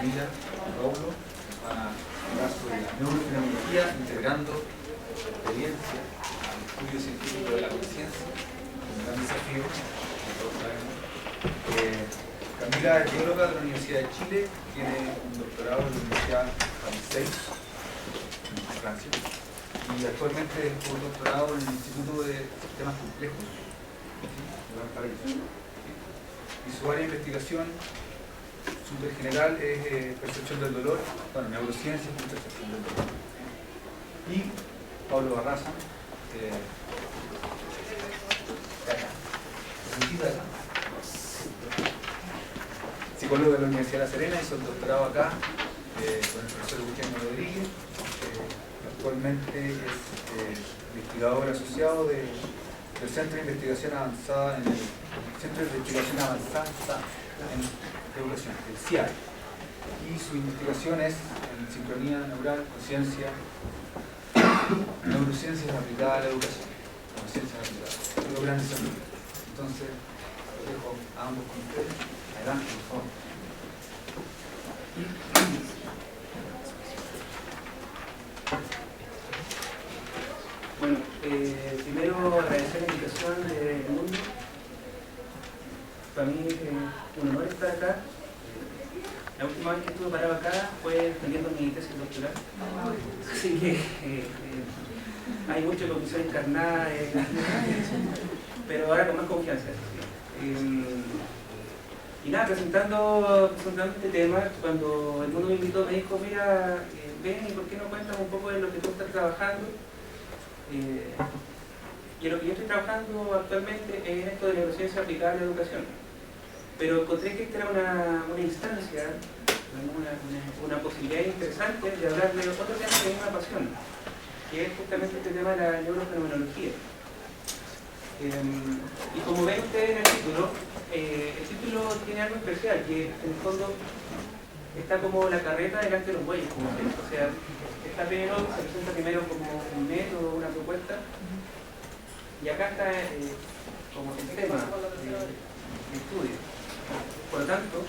Camila y Paulo van a hablar sobre la neurofenomenología integrando la experiencia al estudio científico de la conciencia, un gran desafío, como todos sabemos. Camila es bióloga de la Universidad de Chile, tiene un doctorado en la Universidad Paris en Francia, y actualmente es postdoctorado en el Instituto de Sistemas Complejos de Valparaíso. Y su área de investigación súper general es percepción del dolor, bueno, neurociencia y percepción del dolor. Y Pablo Barraza, psicólogo de la Universidad de La Serena, hizo el doctorado acá con el profesor Eugenio Rodríguez. Actualmente es investigador asociado del Centro de Investigación Avanzada en el Centro de Investigación Avanzada en Educación, el CIAE. Y su investigación es en sincronía neural, conciencia, neurociencias aplicadas a la educación, neurociencias aplicadas. Es un gran desafío. Entonces, los dejo a ambos con ustedes. Adelante, por favor. Bueno, primero agradecer la invitación del mundo. Para mí es un honor estar acá. La última vez que estuve parado acá fue defendiendo mi tesis doctoral. Así que hay mucho lo que soy encarnada, pero ahora con más confianza. Y nada, presentando este tema, cuando el mundo me invitó me dijo, mira, ven y por qué no cuentas un poco de lo que tú estás trabajando. Y lo que yo estoy trabajando actualmente es en esto de neurociencia aplicada a la educación. Pero encontré que esta era una instancia, una posibilidad interesante de hablar de otro tema que a mí me apasiona, que es justamente este tema de la neurofenomenología. Y como ven ustedes en el título tiene algo especial, que en el fondo está como la carreta delante de los bueyes, como se dice. O sea, está primero, se presenta primero como un método, una propuesta, y acá está como el tema de estudio. Por lo tanto,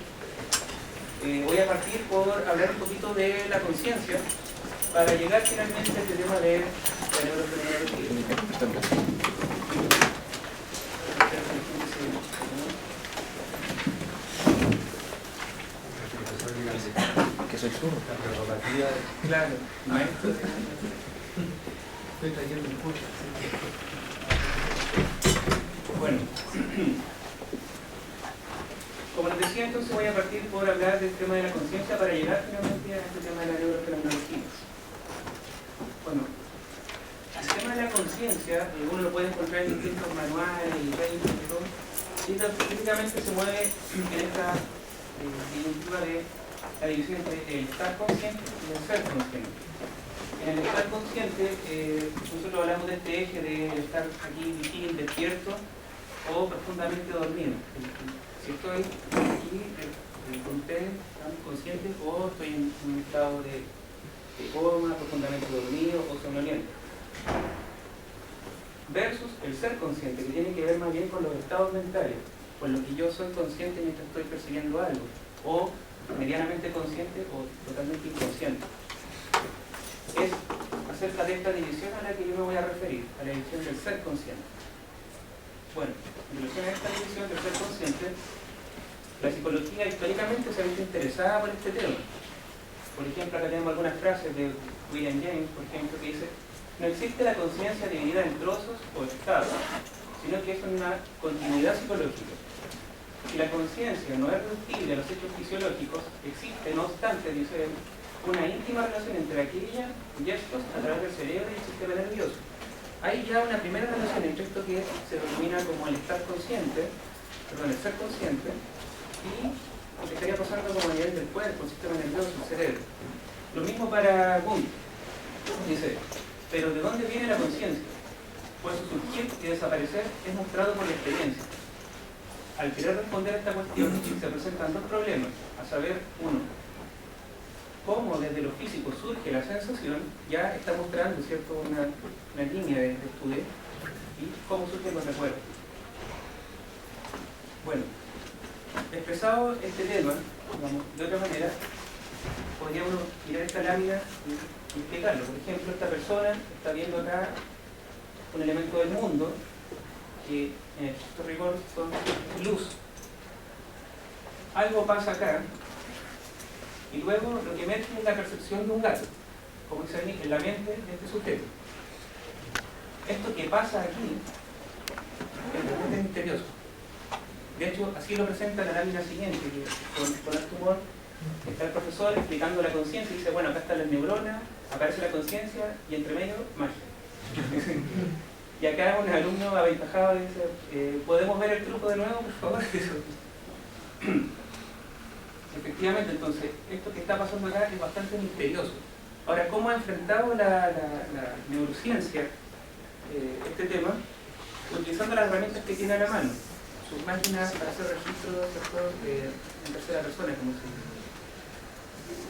voy a partir por hablar un poquito de la conciencia para llegar finalmente a este tema de la neurofenomenología. Que soy zurdo. La prerrogativa de... Claro, maestro. Estoy trayendo un curso. Bueno, como les decía, entonces voy a partir por hablar del tema de la conciencia para llegar finalmente a este tema de la neurofenomenología. Bueno, el tema de la conciencia, uno lo puede encontrar en distintos manuales y revistas y todo, y típicamente se mueve en esta disyuntiva de la división entre el estar consciente y el ser consciente. En el estar consciente, nosotros hablamos de este eje de estar aquí vigil, despierto o profundamente dormido. Si estoy aquí con ustedes, ¿están conscientes o estoy en un estado de coma, profundamente dormido o somnoliento? Versus el ser consciente, que tiene que ver más bien con los estados mentales, con lo que yo soy consciente mientras estoy percibiendo algo, o medianamente consciente o totalmente inconsciente. Es acerca de esta división a la que yo me voy a referir, a la división del ser consciente. Bueno, en relación a esta división del ser consciente, la psicología históricamente se ha visto interesada por este tema. Por ejemplo, acá tenemos algunas frases de William James, por ejemplo, que dice: no existe la conciencia dividida en trozos o estados, sino que es una continuidad psicológica. Si la conciencia no es reductible a los hechos fisiológicos, existe, no obstante, dice él, una íntima relación entre aquellos gestos a través del cerebro y el sistema nervioso. Hay ya una primera relación entre esto que se denomina como el estar consciente, perdón, el ser consciente, y lo que estaría pasando como a nivel del cuerpo, el sistema nervioso, el cerebro. Lo mismo para Wundt. Dice, pero ¿de dónde viene la conciencia? Pues su surgir y desaparecer es mostrado por la experiencia. Al querer responder a esta cuestión se presentan dos problemas, a saber, uno, cómo desde lo físico surge la sensación, ya está mostrando, ¿cierto?, una línea de estudio, y cómo surgen los recuerdos. Bueno, expresado este tema, digamos, de otra manera, podría uno mirar esta lámina y explicarlo. Por ejemplo, esta persona está viendo acá un elemento del mundo que en el estricto rigor son luz. Algo pasa acá y luego lo que emerge es la percepción de un gato, como dice ahí, en la mente de este sujeto. Esto que pasa aquí es realmente misterioso. De hecho, así lo presenta la lámina siguiente, que con el tumor está el profesor explicando la conciencia y dice, bueno, acá están las neuronas, aparece la conciencia y entre medio, magia. Y acá un alumno aventajado dice, ¿podemos ver el truco de nuevo, por favor? Efectivamente, entonces, esto que está pasando acá es bastante misterioso. Ahora, ¿cómo ha enfrentado la neurociencia este tema? Utilizando las herramientas que tiene a la mano, sus máquinas para hacer registros en tercera persona, como se dice.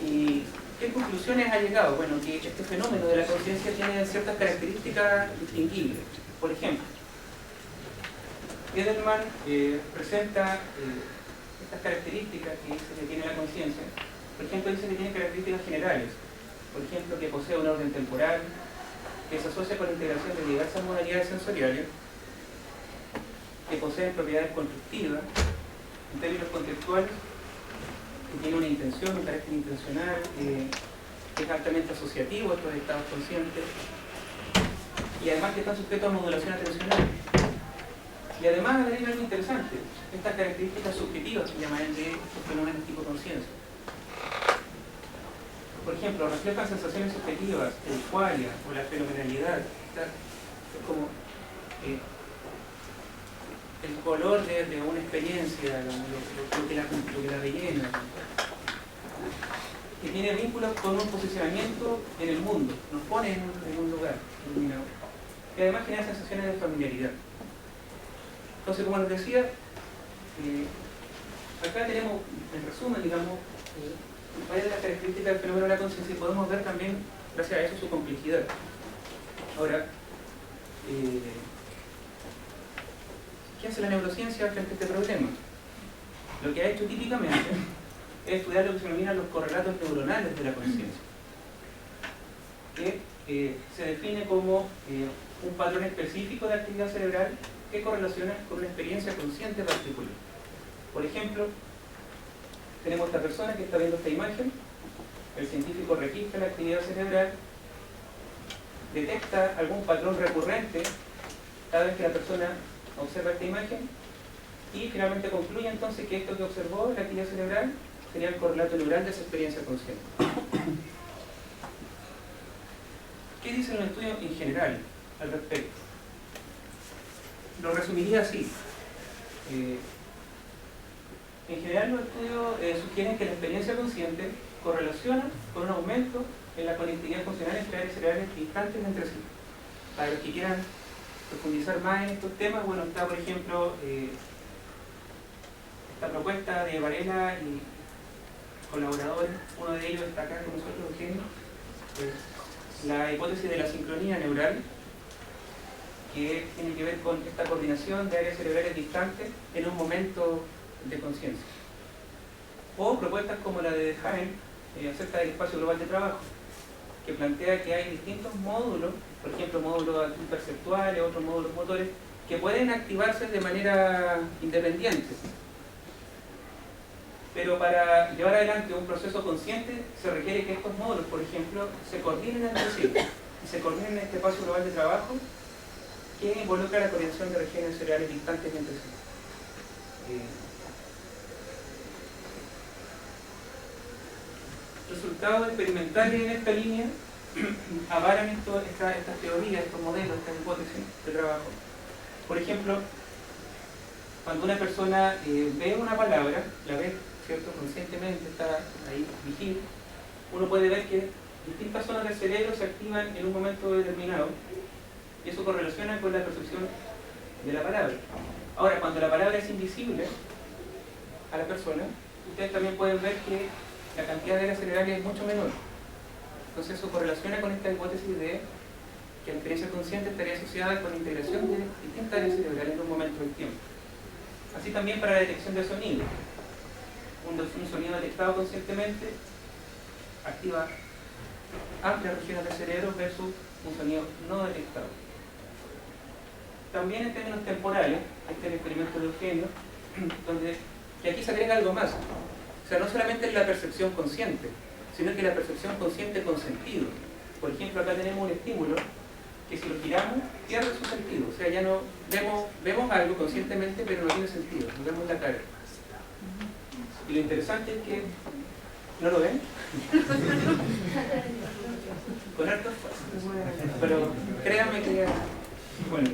¿Y qué conclusiones ha llegado? Bueno, que este fenómeno de la conciencia tiene ciertas características distinguibles. Por ejemplo, Edelman presenta estas características que dice que tiene la conciencia. Por ejemplo, dice que tiene características generales. Por ejemplo, que posee un orden temporal, que se asocia con la integración de diversas modalidades sensoriales, que posee propiedades constructivas, en términos conceptuales, que tiene una intención, un carácter intencional, que es altamente asociativo a estos estados conscientes, y además que están sujetos a modulación atencional. Y además hay algo interesante, estas características subjetivas se llaman de estos fenómenos tipo conciencia. Por ejemplo, reflejan sensaciones subjetivas, el qualia o la fenomenalidad. Es como el color de una experiencia, lo que la rellena, que tiene vínculos con un posicionamiento en el mundo, nos pone en un lugar iluminado. Y además genera sensaciones de familiaridad. Entonces, como les decía, acá tenemos, en resumen, digamos, cuál es la característica del fenómeno de la conciencia y podemos ver también, gracias a eso, su complejidad. Ahora, ¿qué hace la neurociencia frente a este problema? Lo que ha hecho típicamente es estudiar lo que se denominan los correlatos neuronales de la conciencia, que se define como un patrón específico de actividad cerebral que correlaciona con una experiencia consciente particular. Por ejemplo, tenemos esta persona que está viendo esta imagen, el científico registra la actividad cerebral, detecta algún patrón recurrente cada vez que la persona observa esta imagen y finalmente concluye entonces que esto que observó, la actividad cerebral, sería el correlato neural de esa experiencia consciente. ¿Qué dicen los estudios en general al respecto? Lo resumiría así. En general los estudios sugieren que la experiencia consciente correlaciona con un aumento en la conectividad funcional entre áreas cerebrales distantes entre sí. Para los que quieran profundizar más en estos temas, bueno, está por ejemplo esta propuesta de Varela y colaboradores, uno de ellos está acá con nosotros, Eugenio, la hipótesis de la sincronía neural, que tiene que ver con esta coordinación de áreas cerebrales distantes en un momento de conciencia. O propuestas como la de Dehaene acerca del espacio global de trabajo, que plantea que hay distintos módulos, por ejemplo módulos perceptuales, otros módulos motores, que pueden activarse de manera independiente. Pero para llevar adelante un proceso consciente se requiere que estos módulos, por ejemplo, se coordinen entre sí, y se coordinen en este espacio global de trabajo que involucra la coordinación de regiones cerebrales distantes entre sí. Resultados experimentales en esta línea avalan estas teorías, estos modelos, estas hipótesis de trabajo. Por ejemplo, cuando una persona ve una palabra, la ve, ¿cierto?, conscientemente, está ahí vigil, uno puede ver que distintas zonas del cerebro se activan en un momento determinado y eso correlaciona con la percepción de la palabra. Ahora, cuando la palabra es invisible a la persona, ustedes también pueden ver que la cantidad de áreas cerebrales es mucho menor. Entonces eso correlaciona con esta hipótesis de que la experiencia consciente estaría asociada con la integración de distintas áreas cerebrales en un momento del tiempo. Así también para la detección de sonido. Un sonido detectado conscientemente activa amplias regiones del cerebro versus un sonido no detectado. También en términos temporales, este es el experimento de Eugenio, donde que aquí se agrega algo más. O sea, no solamente es la percepción consciente, sino que la percepción consciente con sentido. Por ejemplo, acá tenemos un estímulo que si lo giramos pierde su sentido. O sea, ya no vemos algo conscientemente, pero no tiene sentido, lo vemos en la cara. Y lo interesante es que ¿no lo ven? Con harto esfuerzo. Pero créanme que, bueno,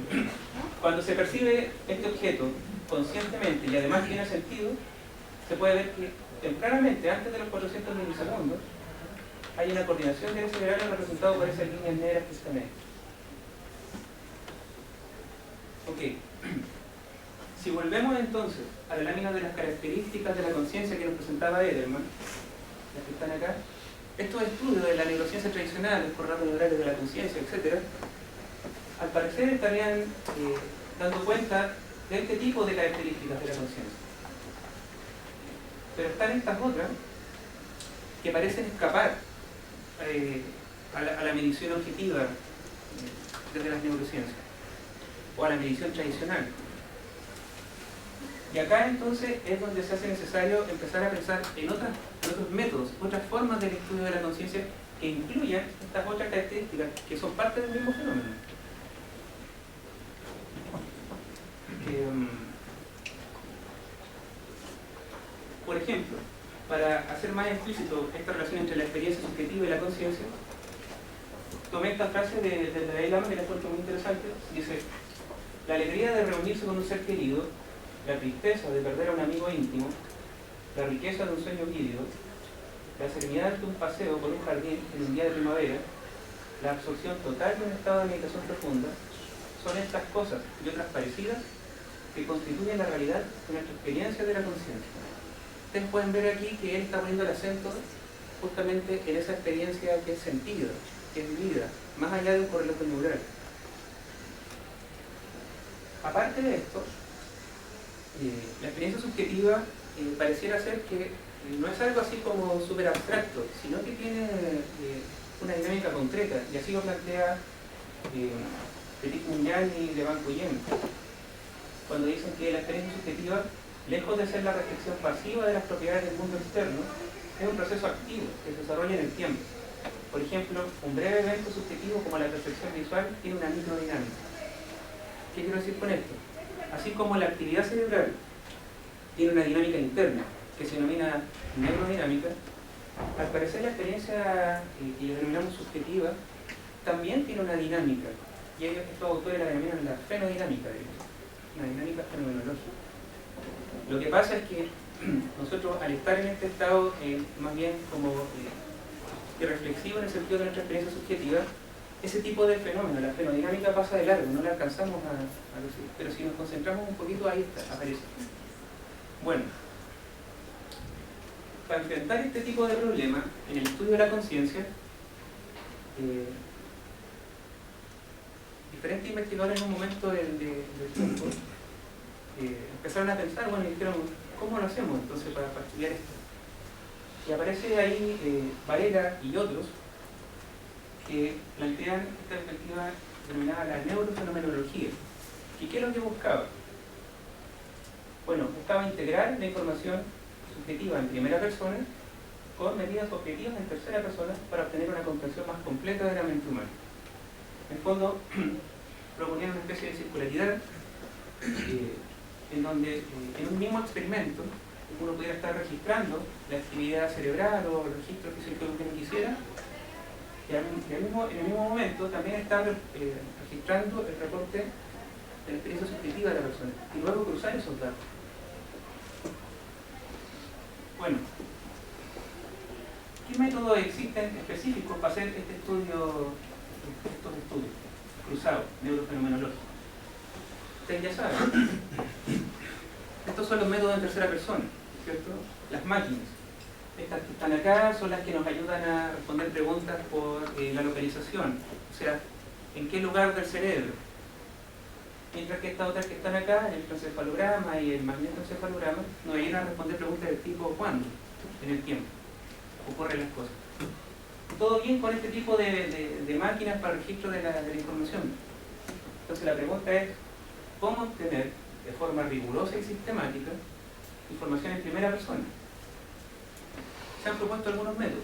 cuando se percibe este objeto conscientemente y además tiene sentido, se puede ver que tempranamente, antes de los 400 milisegundos, hay una coordinación del cerebral representada por esas líneas negras que están ahí. Ok. Si volvemos entonces a la lámina de las características de la conciencia que nos presentaba Edelman, las que están acá, estos estudios de la neurociencia tradicional, el formato neural de la conciencia, etc., al parecer estarían dando cuenta de este tipo de características de la conciencia. Pero están estas otras que parecen escapar a la medición objetiva desde las neurociencias o a la medición tradicional. Y acá entonces es donde se hace necesario empezar a pensar en otros métodos, otras formas del estudio de la conciencia que incluyan estas otras características que son parte del mismo fenómeno. Por ejemplo, para hacer más explícito esta relación entre la experiencia subjetiva y la conciencia, tomé esta frase de Dalai Lama que la encuentro muy interesante. Dice: la alegría de reunirse con un ser querido, la tristeza de perder a un amigo íntimo, la riqueza de un sueño vívido, la serenidad de un paseo por un jardín en un día de primavera, la absorción total de un estado de meditación profunda, son estas cosas y otras parecidas que constituyen la realidad de nuestra experiencia de la conciencia. Ustedes pueden ver aquí que él está poniendo el acento justamente en esa experiencia que es sentida, que es vivida, más allá de un correlato neural. Aparte de esto, la experiencia subjetiva pareciera ser que no es algo así como súper abstracto, sino que tiene una dinámica concreta, y así lo plantea Petit Muñán y Levan Cuyen, cuando dicen que la experiencia subjetiva, lejos de ser la reflexión pasiva de las propiedades del mundo externo, es un proceso activo que se desarrolla en el tiempo. Por ejemplo, un breve evento subjetivo como la percepción visual tiene una microdinámica. ¿Qué quiero decir con esto? Así como la actividad cerebral tiene una dinámica interna que se denomina neurodinámica, al parecer la experiencia que denominamos subjetiva también tiene una dinámica, y estos autores la denominan la fenodinámica, una dinámica fenomenológica. Lo que pasa es que nosotros, al estar en este estado más bien como irreflexivo en el sentido de nuestra experiencia subjetiva, ese tipo de fenómeno, la fenodinámica, pasa de largo, no la alcanzamos a lucir. Pero si nos concentramos un poquito, ahí está, aparece. Bueno, para enfrentar este tipo de problema en el estudio de la conciencia, diferentes investigadores en un momento del tiempo empezaron a pensar, bueno, y dijeron, ¿cómo lo hacemos entonces para estudiar esto? Y aparece ahí Varela y otros que plantean esta perspectiva denominada la neurofenomenología. ¿Y qué es lo que buscaba? Bueno, buscaba integrar la información subjetiva en primera persona con medidas objetivas en tercera persona para obtener una comprensión más completa de la mente humana. En el fondo, proponían una especie de circularidad en donde en un mismo experimento uno pudiera estar registrando la actividad cerebral o el registro físico que uno quisiera, y en el mismo momento también estar registrando el reporte de la experiencia subjetiva de la persona y luego cruzar esos datos. Bueno, ¿qué métodos existen específicos para hacer estos estudios cruzados, neurofenomenológicos? Ustedes ya saben, estos son los métodos en tercera persona, ¿cierto? Las máquinas. Estas que están acá son las que nos ayudan a responder preguntas por la localización, o sea, ¿en qué lugar del cerebro? Mientras que estas otras que están acá, el electroencefalograma y el magnetoencefalograma, nos ayudan a responder preguntas del tipo ¿cuándo? En el tiempo ocurren las cosas. Todo bien con este tipo de máquinas para el registro de la información. Entonces la pregunta es, ¿cómo obtener de forma rigurosa y sistemática información en primera persona? Se han propuesto algunos métodos.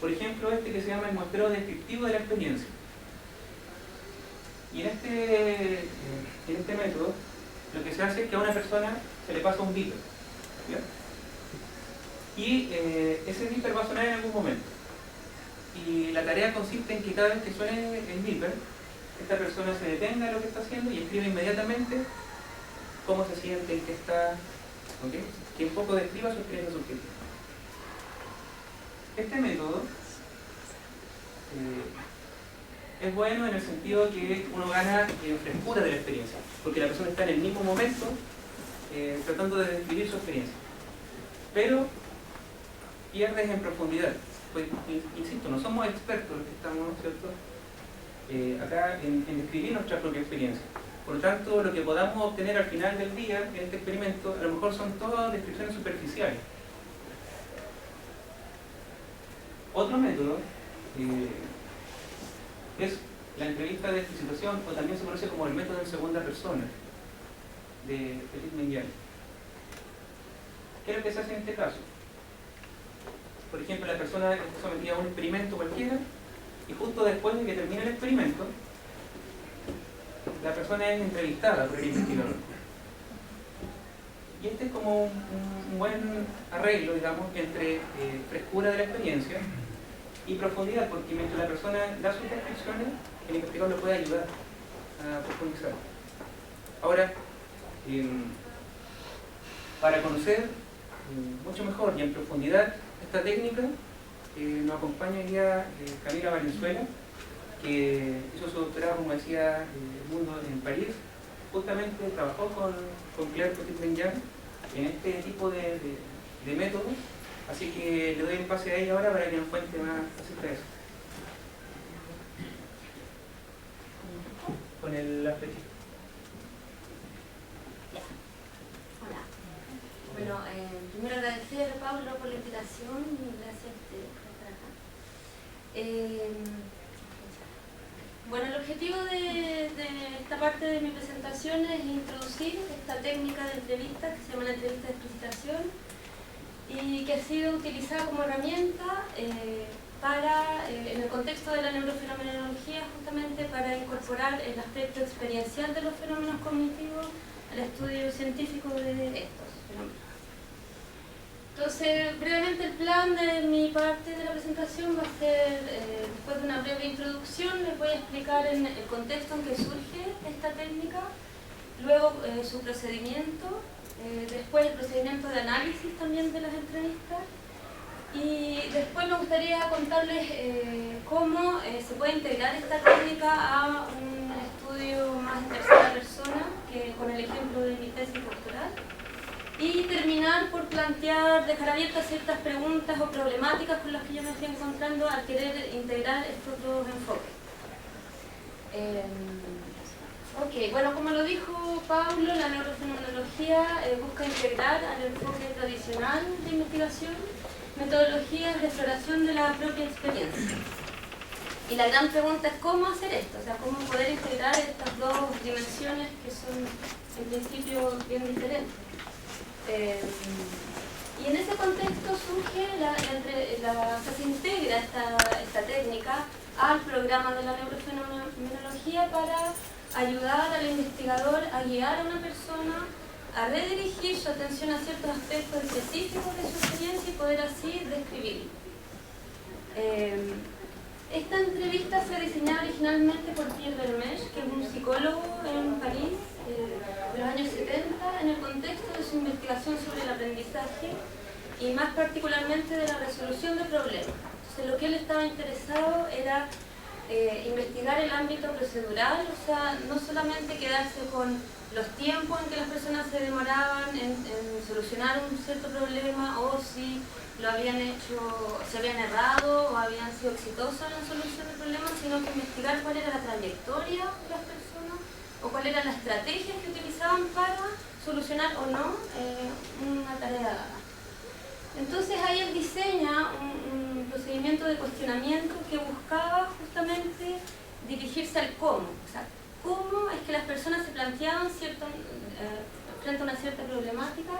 Por ejemplo, este que se llama el muestreo descriptivo de la experiencia. Y en este método, lo que se hace es que a una persona se le pasa un beeper, ¿ya? Y ese beeper va a sonar en algún momento. Y la tarea consiste en que cada vez que suene el beeper, esta persona se detenga de lo que está haciendo y escribe inmediatamente cómo se siente, en qué está, ¿okay? Que un poco describa su experiencia subjetiva. Este método es bueno en el sentido que uno gana en frescura de la experiencia, porque la persona está en el mismo momento tratando de describir su experiencia. Pero pierdes en profundidad. Pues, insisto, no somos expertos los que estamos, ¿cierto? Acá en describir nuestra propia experiencia. Por lo tanto, lo que podamos obtener al final del día en este experimento, a lo mejor son todas descripciones superficiales. Otro método es la entrevista de explicitación, o también se conoce como el método en segunda persona de Petit-Mendian. ¿Qué es lo que se hace en este caso? Por ejemplo, la persona está sometida a un experimento cualquiera y justo después de que termine el experimento, la persona es entrevistada por el investigador. Y este es como un buen arreglo, digamos, entre frescura de la experiencia y profundidad, porque mientras la persona da sus descripciones, el investigador lo puede ayudar a profundizar. Ahora, para conocer mucho mejor y en profundidad esta técnica, nos acompaña hoy día Camila Valenzuela, que hizo su doctorado, como decía Mundo, en París. Justamente trabajó con Claire Petit-Mendian en este tipo de métodos, así que le doy el pase a ella ahora para que nos cuente más acerca de eso. Con el aspecto. Hola. Bueno, primero agradecer a Pablo por la invitación y gracias por estar acá. Bueno, el objetivo de esta parte de mi presentación es introducir esta técnica de entrevista que se llama la entrevista de explicitación y que ha sido utilizada como herramienta en el contexto de la neurofenomenología, justamente para incorporar el aspecto experiencial de los fenómenos cognitivos al estudio científico de estos fenómenos. Entonces, brevemente el plan de mi parte de la presentación va a ser, después de una breve introducción, les voy a explicar en el contexto en que surge esta técnica, luego su procedimiento, después el procedimiento de análisis también de las entrevistas, y después me gustaría contarles cómo se puede integrar esta técnica a un estudio más en tercera persona, que con el ejemplo de mi tesis doctoral. Y terminar por dejar abiertas ciertas preguntas o problemáticas con las que yo me fui encontrando al querer integrar estos dos enfoques. Bueno, como lo dijo Pablo, la neurofenomenología busca integrar al enfoque tradicional de investigación metodologías de exploración de la propia experiencia. Y la gran pregunta es cómo hacer esto, o sea, cómo poder integrar estas dos dimensiones que son en principio bien diferentes. Y en ese contexto surge se integra esta técnica al programa de la neurofenomenología para ayudar al investigador a guiar a una persona a redirigir su atención a ciertos aspectos específicos de su experiencia y poder así describirlo. Esta entrevista fue diseñada originalmente por Pierre Vermeer, que es un psicólogo en París de los años 70, en el contexto de su investigación sobre el aprendizaje y más particularmente de la resolución de problemas. Entonces, lo que él estaba interesado era investigar el ámbito procedural, o sea, no solamente quedarse con los tiempos en que las personas se demoraban en solucionar un cierto problema o si lo habían hecho, se habían errado o habían sido exitosos en la solución del problema, sino que investigar cuál era la trayectoria de las personas o cuál era la estrategia que utilizaban para solucionar o no una tarea dada. Entonces ahí él diseña un procedimiento de cuestionamiento que buscaba justamente dirigirse al cómo. O sea, cómo es que las personas se planteaban frente a una cierta problemática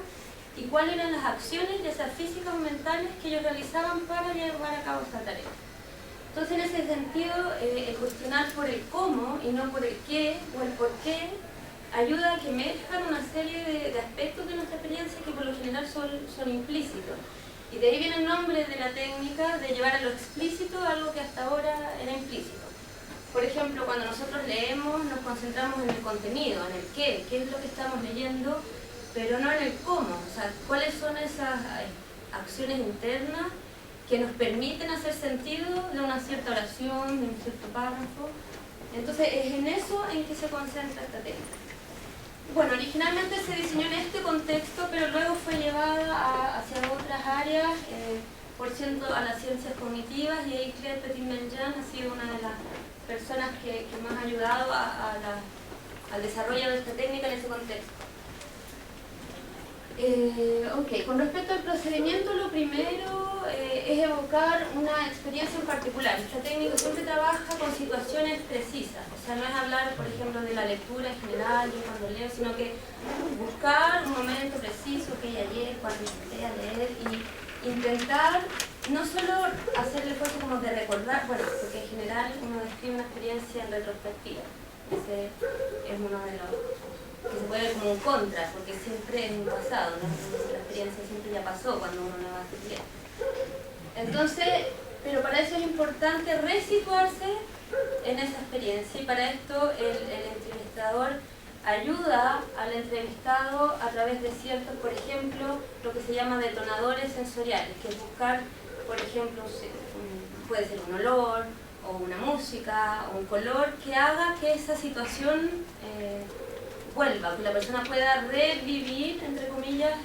y cuáles eran las acciones, ya sea físicas o mentales, que ellos realizaban para llevar a cabo esa tarea. Entonces, en ese sentido, el cuestionar por el cómo y no por el qué o el por qué ayuda a que emerjan una serie de aspectos de nuestra experiencia que por lo general son implícitos. Y de ahí viene el nombre de la técnica de llevar a lo explícito algo que hasta ahora era implícito. Por ejemplo, cuando nosotros leemos nos concentramos en el contenido, en el qué es lo que estamos leyendo, pero no en el cómo. O sea, cuáles son esas acciones internas que nos permiten hacer sentido de una cierta oración, de un cierto párrafo. Entonces es en eso en que se concentra esta técnica. Bueno, originalmente se diseñó en este contexto, pero luego fue llevada hacia otras áreas, por cierto, a las ciencias cognitivas, y ahí Claire Petit-Menjan ha sido una de las personas que más ha ayudado al desarrollo de esta técnica en ese contexto. Con respecto al procedimiento, lo primero es evocar una experiencia en particular. Esta técnica siempre trabaja con situaciones precisas, o sea, no es hablar, por ejemplo, de la lectura en general, yo cuando leo, sino que buscar un momento preciso que ayer, cuando intenté a leer, y intentar no solo hacer el esfuerzo como de recordar, bueno, porque en general uno describe una experiencia en retrospectiva, ese es uno de los que se puede ver como un contra, porque siempre es un pasado, ¿no? La experiencia siempre ya pasó cuando uno la va a estudiar. Entonces, pero para eso es importante resituarse en esa experiencia, y para esto el entrevistador ayuda al entrevistado a través de ciertos, por ejemplo, lo que se llama detonadores sensoriales, que es buscar, por ejemplo, puede ser un olor, o una música, o un color, que haga que esa situación vuelva, que la persona pueda revivir, entre comillas,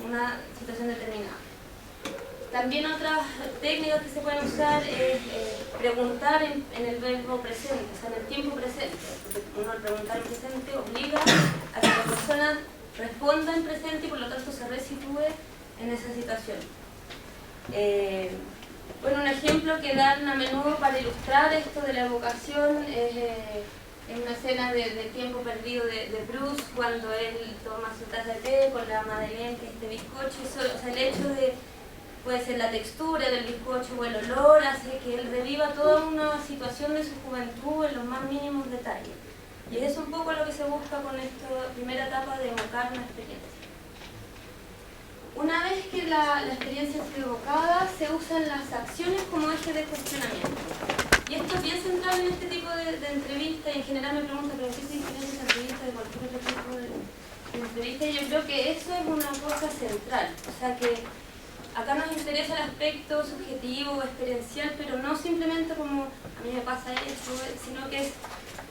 una situación determinada. También otras técnicas que se pueden usar es preguntar en el verbo presente, o sea, en el tiempo presente, porque uno al preguntar en presente obliga a que la persona responda en presente y por lo tanto se resitúe en esa situación. Bueno, un ejemplo que dan a menudo para ilustrar esto de la evocación es una escena de tiempo perdido de Bruce, cuando él toma su taza de té con la madeleine, que es este bizcocho. O sea, el hecho de, puede ser la textura del bizcocho o el olor, hace que él reviva toda una situación de su juventud en los más mínimos detalles. Y es un poco lo que se busca con esta primera etapa de evocar una experiencia. Una vez que la experiencia fue evocada, se usan las acciones como eje de cuestionamiento. Y esto es bien central en este tipo de entrevistas, y en general me preguntan, ¿pero qué se diferencia esa entrevista de cualquier otro tipo de entrevista? Y yo creo que eso es una cosa central. O sea que acá nos interesa el aspecto subjetivo, experiencial, pero no simplemente como a mí me pasa esto, sino que es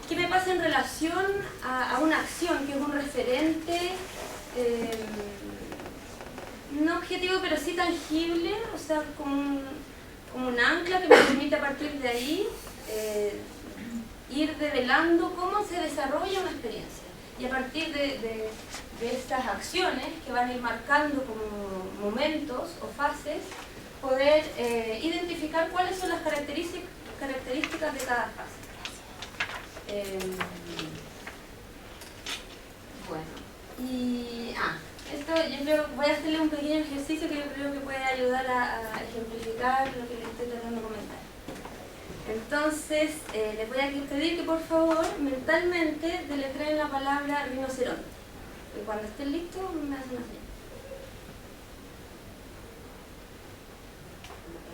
qué me pasa en relación a una acción, que es un referente no objetivo, pero sí tangible, o sea, como un ancla que me permite a partir de ahí ir develando cómo se desarrolla una experiencia. Y a partir de estas acciones que van a ir marcando como momentos o fases, poder identificar cuáles son las características de cada fase. Bueno, y esto yo creo, voy a hacerle un pequeño ejercicio que yo creo que puede ayudar a ejemplificar lo que les estoy tratando de comentar. Entonces, les voy a pedir que por favor mentalmente deletreen la palabra rinoceronte. Y cuando estén listos me hacen una señal.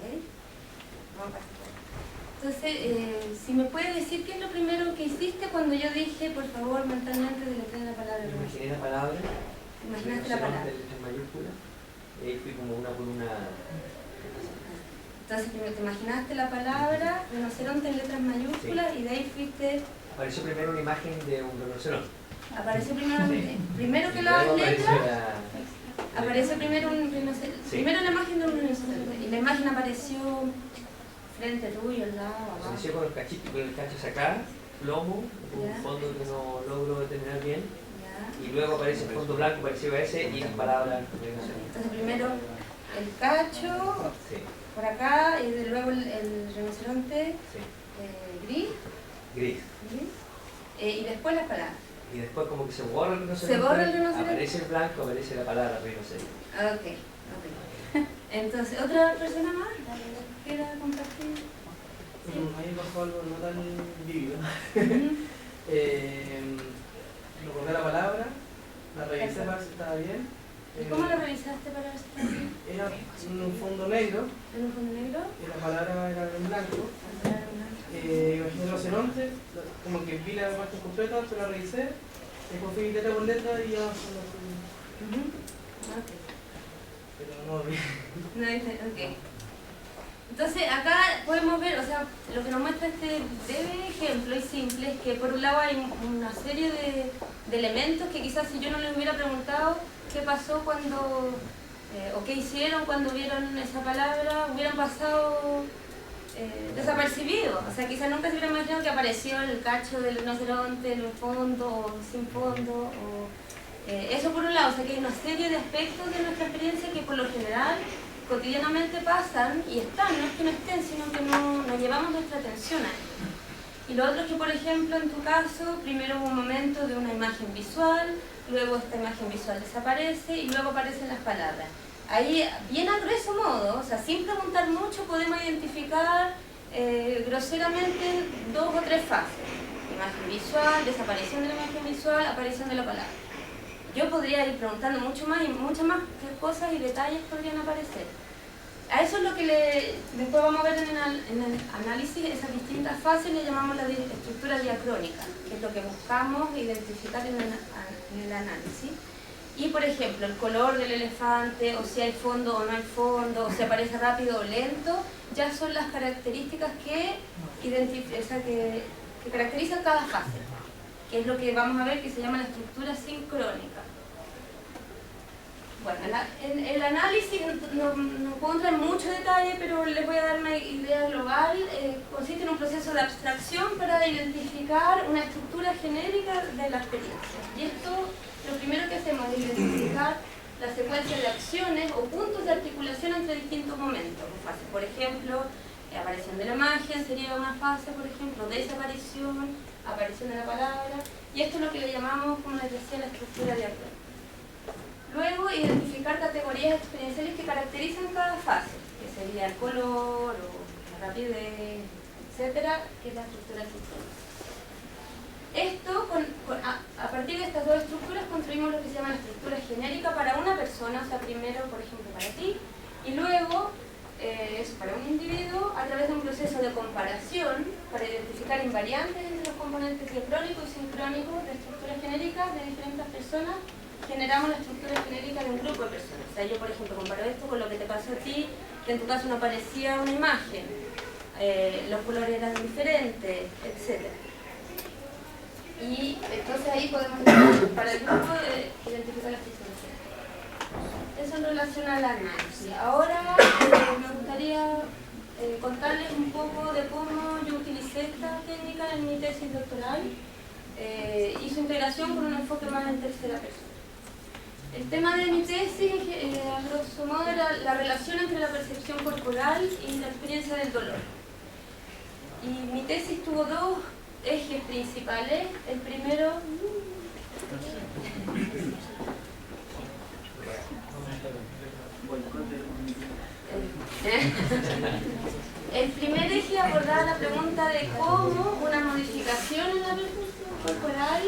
Okay. Vamos a pasar. Entonces, si me puede decir qué es lo primero que hiciste cuando yo dije, por favor, mentalmente deletreen la palabra rinoceronte. Imaginé la palabra. Imaginaste la palabra. En mayúscula. Y ahí fui como una por una. Entonces primero te imaginaste la palabra rinoceronte en letras mayúsculas, sí. Y de ahí fuiste... Apareció primero una imagen de un rinoceronte. Apareció primero que las letras... Apareció primero un rinoceronte. Sí. Primero la imagen de un rinoceronte. Y la imagen apareció frente tuyo, al lado, abajo. Apareció con el cacho sacado, plomo, un fondo que no logro determinar bien. Y luego aparece el fondo blanco parecido a ese y las palabras. Entonces primero el cacho, Sí, por acá, y luego el rinoceronte sí. gris, Gris. y después las palabras. Y después como que se borra el rinoceronte. Se borra el rinoceronte. Aparece el blanco, aparece la palabra rinoceronte. Ok. Entonces, ¿otra persona más quiera compartir? Sí. A mí me pasó algo no tan vívido. Ujú. Lo colgué la palabra, la revisé para ver si estaba bien. ¿Y cómo lo revisaste para ver si está bien? Era un fondo negro ¿En un fondo negro? y la palabra era en blanco. Imaginé el rinoceronte, como que vi la parte completa, se la revisé, después fui letra por letra y ya solo fui. Ok. Pero no vi. No dice, ok. Entonces acá podemos ver, o sea, lo que nos muestra este breve ejemplo y simple es que por un lado hay una serie de elementos que quizás si yo no les hubiera preguntado qué pasó cuando, o qué hicieron cuando vieron esa palabra, hubieran pasado desapercibidos. O sea, quizás nunca se hubieran imaginado que apareció el cacho del rinoceronte en el fondo o sin fondo. Eso por un lado, o sea que hay una serie de aspectos de nuestra experiencia que por lo general cotidianamente pasan y están, no es que no estén, sino que no llevamos nuestra atención a ellos. Y lo otro es que, por ejemplo, en tu caso, primero hubo un momento de una imagen visual, luego esta imagen visual desaparece y luego aparecen las palabras. Ahí, bien a grueso modo, o sea, sin preguntar mucho, podemos identificar groseramente 2 o 3 fases. Imagen visual, desaparición de la imagen visual, aparición de la palabra. Yo podría ir preguntando mucho más y muchas más cosas y detalles podrían aparecer. A eso es lo que después vamos a ver en el análisis, esas distintas fases le llamamos la estructura diacrónica, que es lo que buscamos identificar en el análisis. Y por ejemplo, el color del elefante, o si hay fondo o no hay fondo, o si aparece rápido o lento, ya son las características que caracterizan cada fase, que es lo que vamos a ver que se llama la estructura sincrónica. Bueno, el análisis no puedo entrar en mucho detalle, pero les voy a dar una idea global. Consiste en un proceso de abstracción para identificar una estructura genérica de la experiencia. Y esto, lo primero que hacemos es identificar la secuencia de acciones o puntos de articulación entre distintos momentos. Fases, por ejemplo, aparición de la imagen sería una fase, por ejemplo, desaparición, aparición de la palabra. Y esto es lo que le llamamos, como les decía, la estructura diacrónica. Luego, identificar categorías experienciales que caracterizan cada fase, que sería el color, o la rapidez, etcétera, que es la estructura sincrónica. Esto, a partir de estas 2 estructuras, construimos lo que se llama la estructura genérica para una persona, o sea, primero, por ejemplo, para ti, y luego, eso para un individuo, a través de un proceso de comparación, para identificar invariantes entre los componentes diacrónicos y sincrónicos de estructuras genéricas de diferentes personas, generamos la estructura genérica de un grupo de personas. O sea, yo por ejemplo comparo esto con lo que te pasó a ti, que en tu caso no aparecía una imagen, los colores eran diferentes, etc. Y entonces ahí podemos para el grupo identificar las estructuras genéricas. Eso en relación al análisis. Ahora me gustaría contarles un poco de cómo yo utilicé esta técnica en mi tesis doctoral y su integración con un enfoque más en tercera persona. El tema de mi tesis, a grosso modo, era la relación entre la percepción corporal y la experiencia del dolor. Y mi tesis tuvo 2 ejes principales. El primero... El primer eje abordaba la pregunta de cómo una modificación en la percepción corporal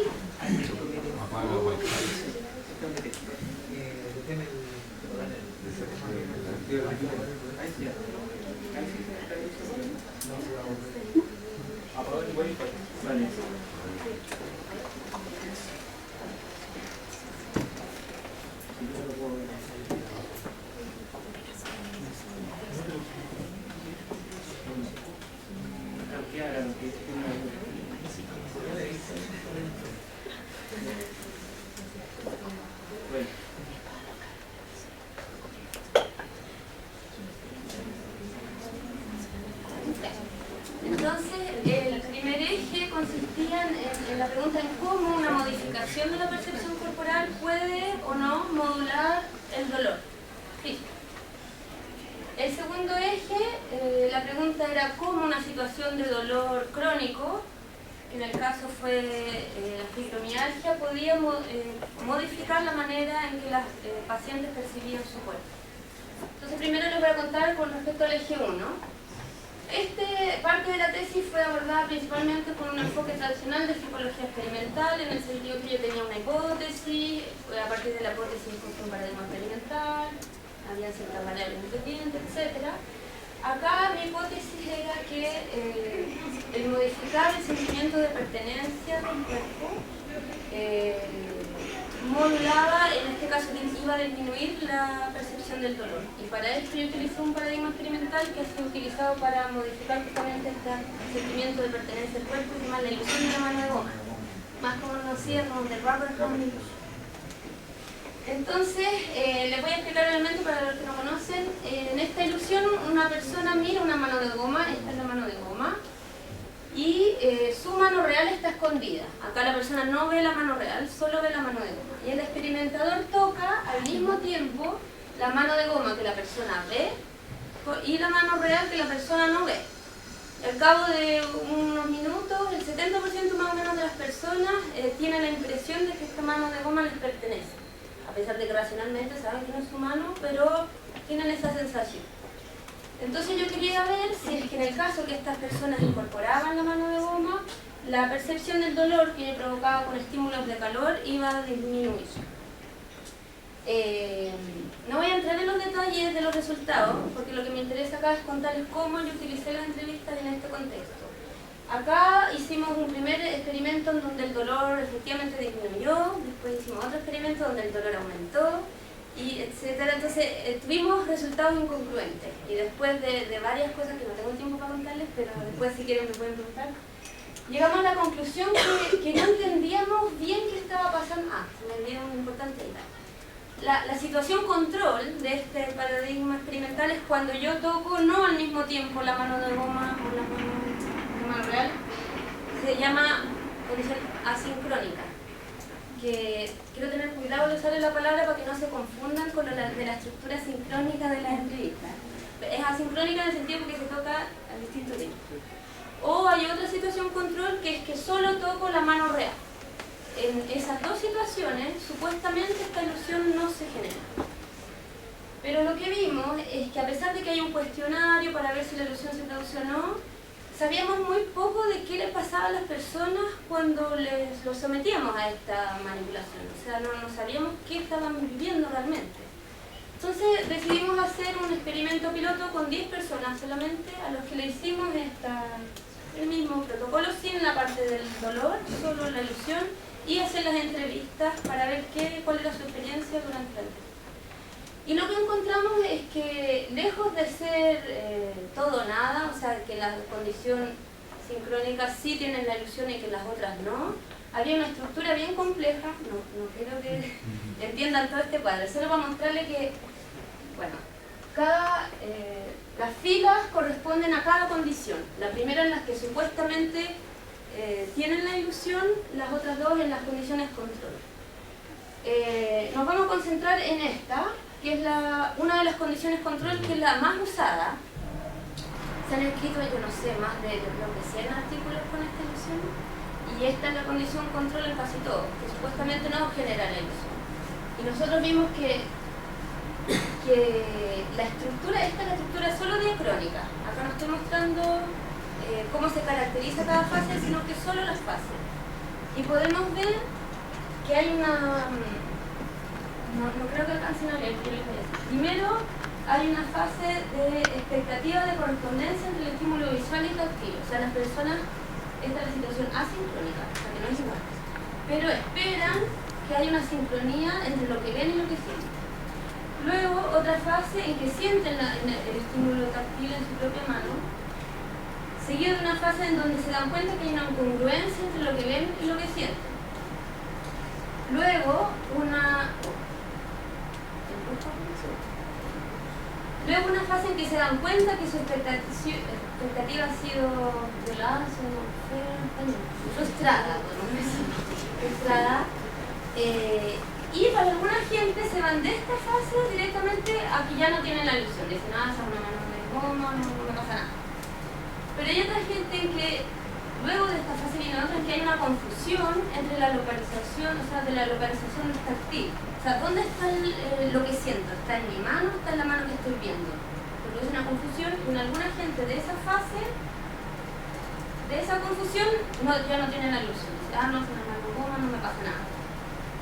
Entonces, el primer eje consistía en la pregunta en cómo una modificación de la percepción corporal puede o no modular el dolor físico. segundo eje, la pregunta era cómo una situación de dolor crónico, que en el caso fue la fibromialgia, podía modificar la manera en que las pacientes percibían su cuerpo. Entonces primero les voy a contar con respecto al eje 1. Parte de la tesis fue abordada principalmente con un enfoque tradicional de psicología experimental, en el sentido que yo tenía una hipótesis, a partir de la hipótesis fue un paradigma experimental, había ciertas variables independientes, etc. Acá mi hipótesis era que el modificar el sentimiento de pertenencia del cuerpo modulaba, en este caso iba a disminuir la percepción del dolor. Y para esto yo utilicé un paradigma experimental que ha sido utilizado para modificar justamente este sentimiento de pertenencia del cuerpo, y más la ilusión de la mano de goma, más conocida como the rubber hand illusion. Entonces, les voy a explicar brevemente para los que no conocen. En esta ilusión una persona mira una mano de goma, esta es la mano de goma, y su mano real está escondida. Acá la persona no ve la mano real, solo ve la mano de goma. Y el experimentador toca al mismo tiempo la mano de goma que la persona ve y la mano real que la persona no ve. Al cabo de unos minutos, el 70% más o menos de las personas tienen la impresión de que esta mano de goma les pertenece. A pesar de que racionalmente saben que no es su mano, pero tienen esa sensación. Entonces yo quería ver si es que en el caso que estas personas incorporaban la mano de goma, la percepción del dolor que yo provocaba con estímulos de calor iba a disminuir. No voy a entrar en los detalles de los resultados, porque lo que me interesa acá es contarles cómo yo utilicé las entrevistas en este contexto. Acá hicimos un primer experimento en donde el dolor efectivamente disminuyó, después hicimos otro experimento donde el dolor aumentó, y etcétera. Entonces tuvimos resultados incongruentes, y después de varias cosas que no tengo tiempo para contarles, pero después si quieren me pueden preguntar, llegamos a la conclusión que no entendíamos bien qué estaba pasando. Se me olvidó un importante detalle. La situación control de este paradigma experimental es cuando yo toco no al mismo tiempo la mano de goma o la mano real. Se llama condición asincrónica, que quiero tener cuidado de usar la palabra para que no se confundan con de la estructura sincrónica de las entrevistas. Es asincrónica en el sentido porque se toca al distinto tiempo. O hay otra situación control que es que solo toco la mano real. En esas dos situaciones, supuestamente esta ilusión no se genera. Pero lo que vimos es que a pesar de que hay un cuestionario para ver si la ilusión se produce o no, sabíamos muy poco de qué le pasaba a las personas cuando los sometíamos a esta manipulación. O sea, no sabíamos qué estaban viviendo realmente. Entonces decidimos hacer un experimento piloto con 10 personas solamente, a los que le hicimos el mismo protocolo sin la parte del dolor, solo la ilusión, y hacer las entrevistas para ver cuál era su experiencia durante la entrevista. Y lo que encontramos es que lejos de ser todo o nada, o sea, que la condición sincrónica sí tienen la ilusión y que las otras no, había una estructura bien compleja. No quiero que entiendan todo este cuadro, solo para mostrarles que, bueno, las filas corresponden a cada condición. La primera en la que supuestamente tienen la ilusión, las otras dos en las condiciones control. Nos vamos a concentrar en esta, que es una de las condiciones control, que es la más usada. Se han escrito, yo no sé, más de 100 artículos con esta ilusión, y esta es la condición control en casi todo, que supuestamente no genera la ilusión. Y nosotros vimos que esta es la estructura solo diacrónica. Acá no estoy mostrando cómo se caracteriza cada fase, sino que solo las fases. Y podemos ver que hay una... No creo que alcancen a leer, pero les voy a decir. Primero, hay una fase de expectativa de correspondencia entre el estímulo visual y táctil. O sea, las personas, esta es la situación asincrónica, o sea, que no es igual. Pero esperan que haya una sincronía entre lo que ven y lo que sienten. Luego, otra fase en que sienten el estímulo táctil en su propia mano, seguido de una fase en donde se dan cuenta que hay una incongruencia entre lo que ven y lo que sienten. Luego, una fase en que se dan cuenta que su expectativa ha sido violada, frustrada, y para alguna gente se van de esta fase directamente a que ya no tienen la ilusión, dicen, esa es una mano de goma, no me pasa nada. Pero hay otra gente en que luego de esta fase viene otra en que hay una confusión entre la localización, o sea, de la localización táctil. O sea, ¿dónde está lo que siento? ¿Está en mi mano o está en la mano que estoy viendo? Porque es una confusión y en alguna gente de esa fase, de esa confusión, ya no tiene la ilusión. Dice, no, es una mano goma, no me pasa nada.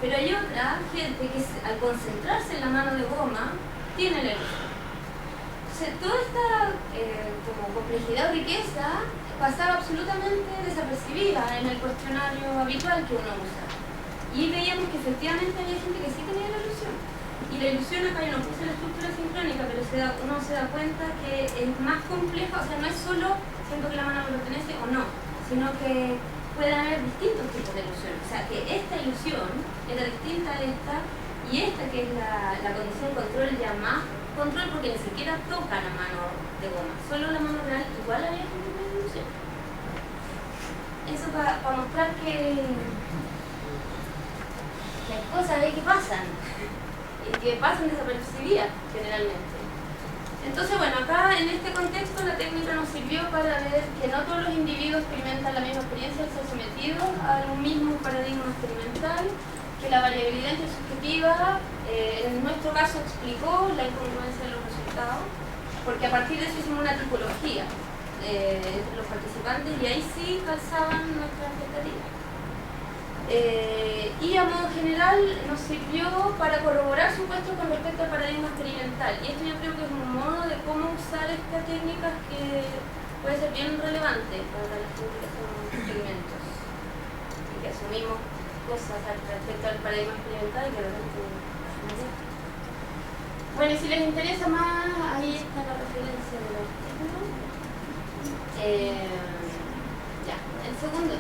Pero hay otra gente que al concentrarse en la mano de goma, tiene la ilusión. Entonces, toda esta como complejidad o riqueza pasaba absolutamente desapercibida en el cuestionario habitual que uno usa. Y veíamos que efectivamente había gente que sí tenía la ilusión. Y la ilusión, acá yo no puse la estructura sincrónica, pero uno se da cuenta que es más compleja, o sea, no es solo siento que la mano me pertenece o no, sino que pueden haber distintos tipos de ilusión. O sea, que esta ilusión era distinta a esta, y esta que es la condición control ya más control, porque ni siquiera toca la mano de goma, solo la mano real, igual había gente con ilusión. Eso para mostrar que hay cosas ahí que pasan, y que pasan desapercibidas generalmente. Entonces, bueno, acá en este contexto la técnica nos sirvió para ver que no todos los individuos experimentan la misma experiencia al ser sometidos a un mismo paradigma experimental, que la variabilidad intersubjetiva en nuestro caso explicó la incongruencia de los resultados, porque a partir de eso hicimos una tipología entre los participantes y ahí sí calzaban nuestras expectativas. Y a modo general nos sirvió para corroborar supuestos con respecto al paradigma experimental, y esto yo creo que es un modo de cómo usar esta técnica que puede ser bien relevante para la gente que hacemos experimentos y que asumimos cosas respecto al paradigma experimental que realmente no es. Bueno, y si les interesa más, ahí está la referencia del artículo. Ya, el segundo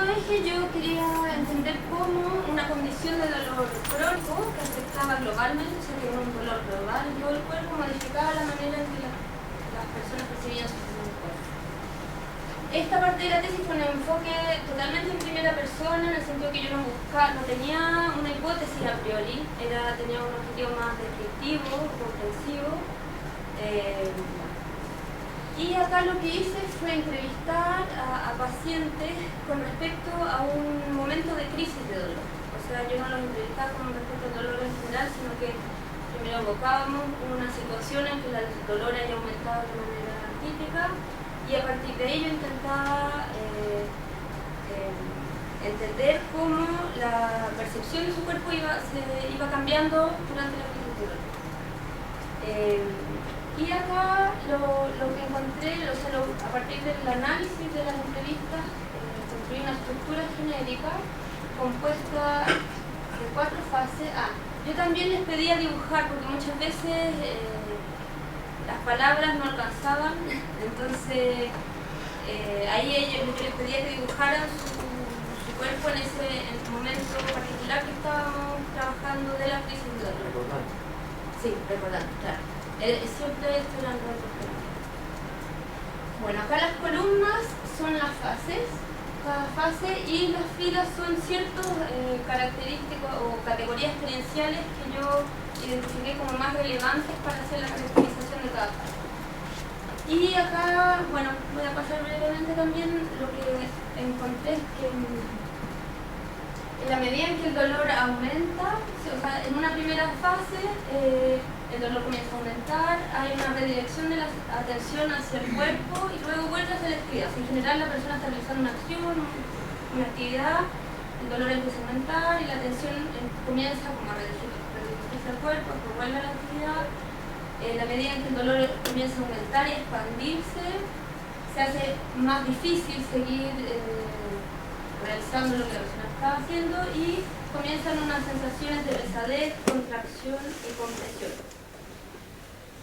eje yo quería entender cómo una condición de dolor crónico que afectaba globalmente, o sea que era un dolor global en todo el cuerpo, modificaba la manera en que las personas percibían su cuerpo. Esta parte de la tesis fue un enfoque totalmente en primera persona, en el sentido que yo no tenía una hipótesis a priori, tenía un objetivo más descriptivo, comprensivo. Y acá lo que hice fue entrevistar a pacientes con respecto a un momento de crisis de dolor. O sea, yo no los entrevistaba con respecto al dolor en general, sino que primero evocábamos una situación en que el dolor haya aumentado de manera típica, y a partir de ello intentaba entender cómo la percepción de su cuerpo se iba cambiando durante la crisis de dolor. Y acá lo que encontré, o sea, a partir del análisis de las entrevistas, construí una estructura genérica compuesta de 4 fases. Yo también les pedía dibujar, porque muchas veces las palabras no alcanzaban, entonces ahí yo les pedía que dibujaran su cuerpo en ese momento particular que estábamos trabajando de la crisis de dolor. Recordando. Sí, recordando, claro. Siempre esto era algo importante. Bueno, acá las columnas son las fases, cada fase, y las filas son ciertas características o categorías experienciales que yo identifiqué como más relevantes para hacer la caracterización de cada fase. Y acá, bueno, voy a pasar brevemente también lo que encontré, es que en la medida en que el dolor aumenta, o sea, en una primera fase el dolor comienza a aumentar, hay una redirección de la atención hacia el cuerpo y luego vuelve hacia la actividad. En general la persona está realizando una acción, una actividad, el dolor empieza a aumentar y la atención comienza como a redirigirse al cuerpo, después vuelve a la actividad. En la medida en que el dolor comienza a aumentar y a expandirse, se hace más difícil seguir realizando lo que la persona estaba haciendo y comienzan unas sensaciones de pesadez, contracción y compresión.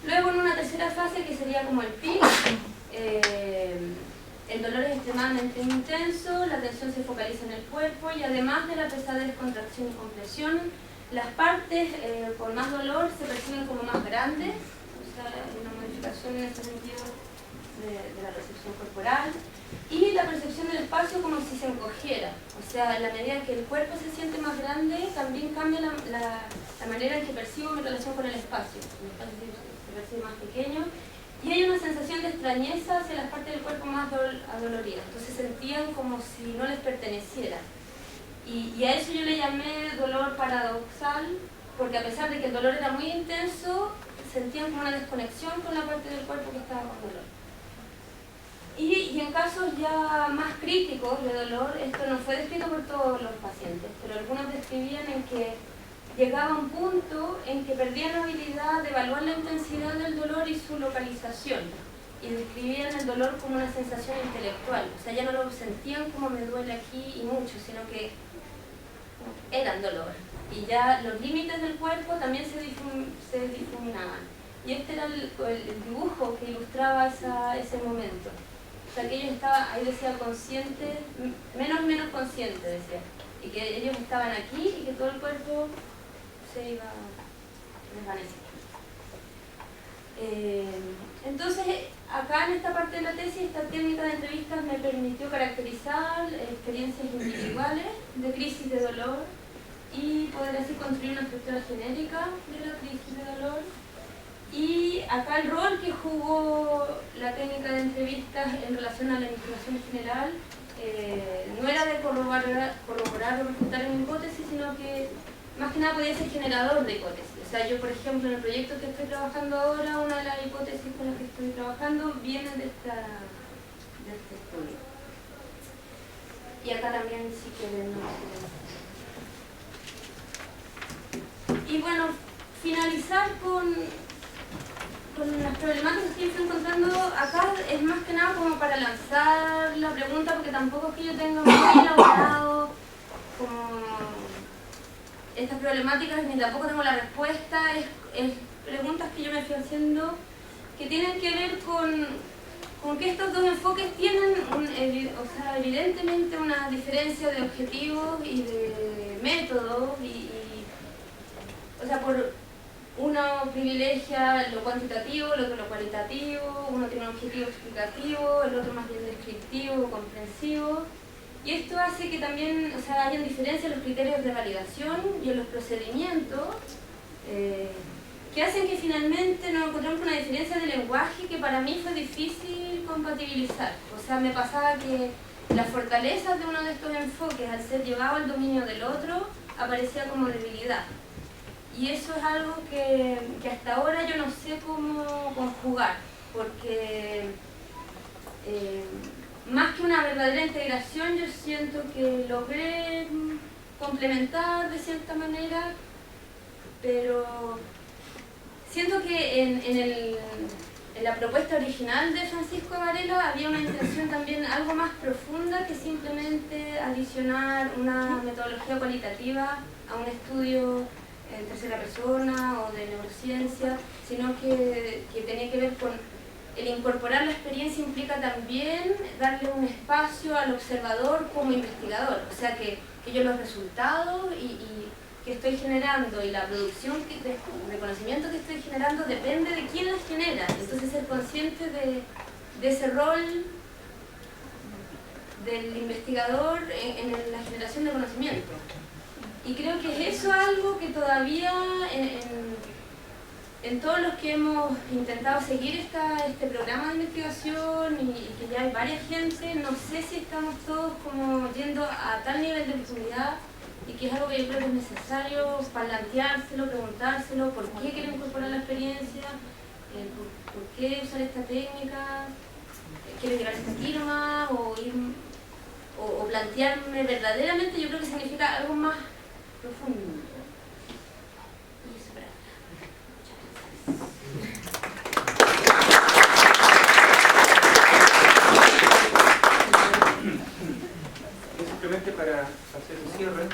Luego en una tercera fase, que sería como el pico, el dolor es extremadamente intenso, la tensión se focaliza en el cuerpo y además de la pesadez, contracción y compresión, las partes con más dolor se perciben como más grandes, o sea, hay una modificación en ese sentido de la percepción corporal, y la percepción del espacio como si se encogiera. O sea, en la medida en que el cuerpo se siente más grande, también cambia la manera en que percibo mi relación con el espacio. El espacio se percibe más pequeño, y hay una sensación de extrañeza hacia las partes del cuerpo más adoloridas. Entonces sentían como si no les perteneciera. Y a eso yo le llamé dolor paradoxal, porque a pesar de que el dolor era muy intenso, sentían como una desconexión con la parte del cuerpo que estaba con dolor. Y en casos ya más críticos de dolor, esto no fue descrito por todos los pacientes, pero algunos describían en que llegaba un punto en que perdían la habilidad de evaluar la intensidad del dolor y su localización, y describían el dolor como una sensación intelectual. O sea, ya no lo sentían como me duele aquí y mucho, sino que eran dolor. Y ya los límites del cuerpo también se difuminaban. Y este era el dibujo que ilustraba ese momento. O sea, que ellos estaban, ahí decía conscientes, menos conscientes, decía. Y que ellos estaban aquí y que todo el cuerpo se iba desvaneciendo. Entonces, acá en esta parte de la tesis, esta técnica de entrevistas me permitió caracterizar experiencias individuales de crisis de dolor y poder así construir una estructura genérica de la crisis de dolor. Y acá el rol que jugó la técnica de entrevistas en relación a la investigación general no era de corroborar o refutar una hipótesis, sino que más que nada podía ser generador de hipótesis. O sea, yo por ejemplo en el proyecto que estoy trabajando ahora, una de las hipótesis con las que estoy trabajando viene de este estudio. Y acá también si quieren. Y bueno, finalizar con las problemáticas que estoy encontrando acá es más que nada como para lanzar la pregunta, porque tampoco es que yo tenga muy elaborado como estas problemáticas, ni tampoco tengo la respuesta. Es preguntas que yo me fui haciendo que tienen que ver con que estos dos enfoques tienen evidentemente una diferencia de objetivos y de métodos, o sea, uno privilegia lo cuantitativo, el otro lo cualitativo, uno tiene un objetivo explicativo, el otro más bien descriptivo, comprensivo. Y esto hace que también, o sea, hayan diferencias en los criterios de validación y en los procedimientos, que hacen que finalmente nos encontremos con una diferencia de lenguaje que para mí fue difícil compatibilizar. O sea, me pasaba que las fortalezas de uno de estos enfoques, al ser llevado al dominio del otro, aparecía como debilidad. Y eso es algo que hasta ahora yo no sé cómo conjugar, porque más que una verdadera integración, yo siento que logré complementar de cierta manera, pero siento que en la propuesta original de Francisco Varela había una intención también algo más profunda que simplemente adicionar una metodología cualitativa a un estudio en tercera persona o de neurociencia, sino que tenía que ver con el incorporar la experiencia implica también darle un espacio al observador como investigador, o sea que yo los resultados y que estoy generando y la producción de conocimiento que estoy generando depende de quién las genera, entonces ser consciente de ese rol del investigador en la generación de conocimiento. Y creo que eso es algo que todavía en todos los que hemos intentado seguir este programa de investigación y que ya hay varias gente, no sé si estamos todos como yendo a tal nivel de profundidad, y que es algo que yo creo que es necesario planteárselo, preguntárselo, por qué quiero incorporar la experiencia, por qué usar esta técnica, quiero llegar a esta firma, o plantearme verdaderamente, yo creo que significa algo más profundo. Y eso, simplemente para hacer un cierre,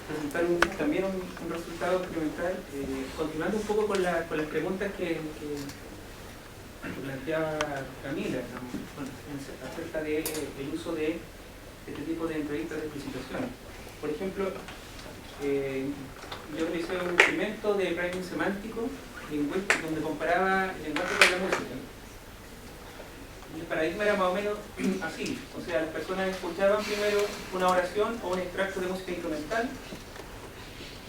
presentar también un resultado experimental, continuando un poco con las preguntas que planteaba Camila, acerca del uso de este tipo de entrevistas de explicitación. Por ejemplo, yo realicé un experimento de priming semántico lingüístico donde comparaba el lenguaje con la música. el paradigma era más o menos así, o sea, las personas escuchaban primero una oración o un extracto de música instrumental,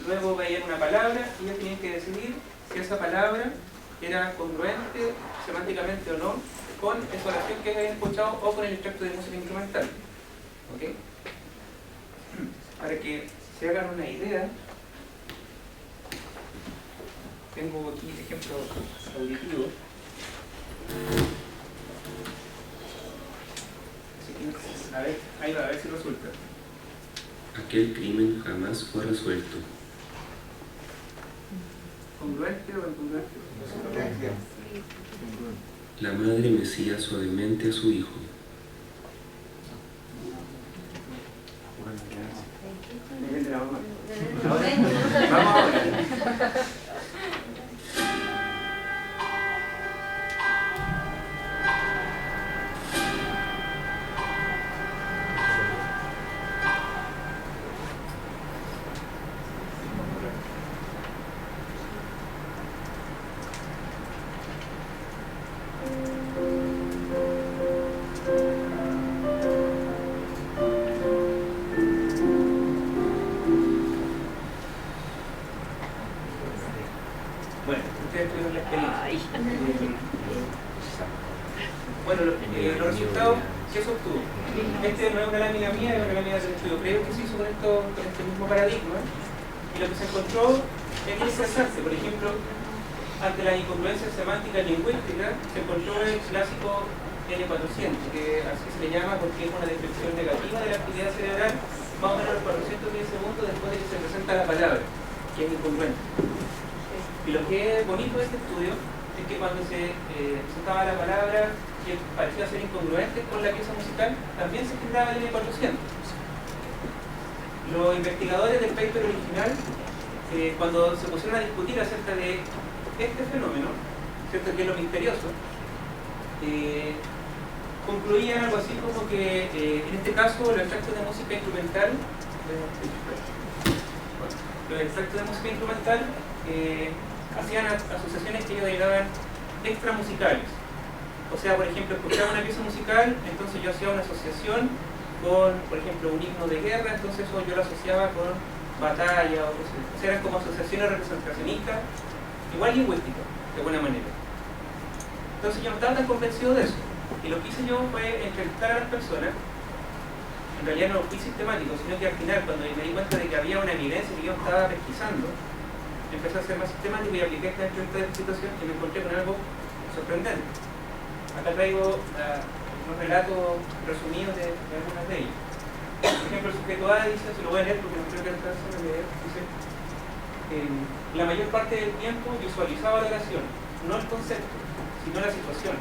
luego veían una palabra y ellos tenían que decidir si esa palabra era congruente semánticamente o no con esa oración que habían escuchado o con el extracto de música instrumental. ¿Ok? Para que se hagan una idea, tengo aquí ejemplos auditivos. Así que, a ver, ahí va, a ver si resulta. Aquel crimen jamás fue resuelto. ¿Congruente o incongruente? La madre mecía suavemente a su hijo. Depende de la mamá. Vamos ahora. Bueno, ustedes tuvieron la experiencia. Bueno, los resultados que se obtuvo. Este no es una lámina mía, es una lámina del estudio previo que se hizo con este mismo paradigma. Y lo que se encontró es que expresarse, por ejemplo, ante la incongruencia semántica y lingüística, se encontró el clásico N400, que así se le llama porque es una descripción negativa de la actividad cerebral, más o menos los 400 milisegundos después de que se presenta la palabra, que es incongruente. Y lo que es bonito de este estudio es que cuando se presentaba la palabra que parecía ser incongruente con la pieza musical, también se generaba el N400. Los investigadores del paper original, cuando se pusieron a discutir acerca de este fenómeno, ¿cierto?, que es lo misterioso, concluían algo así como que en este caso los extractos de música instrumental, hacían asociaciones que ellos denominaban extramusicales. O sea, por ejemplo, escuchaba una pieza musical, entonces yo hacía una asociación con, por ejemplo, un himno de guerra, entonces eso yo lo asociaba con batalla, o sea, eran como asociaciones representacionistas, igual lingüísticas, de buena manera. Entonces yo no estaba tan convencido de eso. Y lo que hice yo fue entrevistar a las personas. En realidad no lo fui sistemático, sino que al final, cuando me di cuenta de que había una evidencia que yo estaba pesquisando, empecé a ser más sistemático y apliqué esta entrevista de situación y me encontré con algo sorprendente. Acá traigo unos relatos resumidos de algunas de ellas. Por ejemplo, el sujeto A dice, se lo voy a leer porque no creo que alcance a leer, dice: la mayor parte del tiempo visualizaba la oración, no el concepto, sino la situación.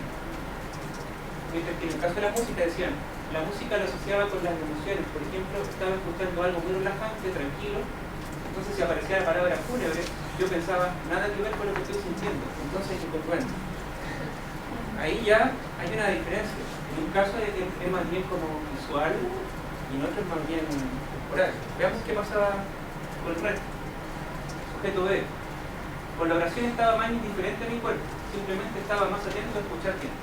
Mientras que en el caso de la música decían, la música lo asociaba con las emociones. Por ejemplo, estaba escuchando algo muy relajante, tranquilo, entonces si aparecía la palabra fúnebre, yo pensaba, nada que ver con lo que estoy sintiendo, entonces es incongruente. Ahí ya hay una diferencia. En un caso es más bien como visual y en otro es más bien corporal. Veamos qué pasaba con el resto. Sujeto B. Con la oración estaba más indiferente a mi cuerpo, simplemente estaba más atento a escuchar bien.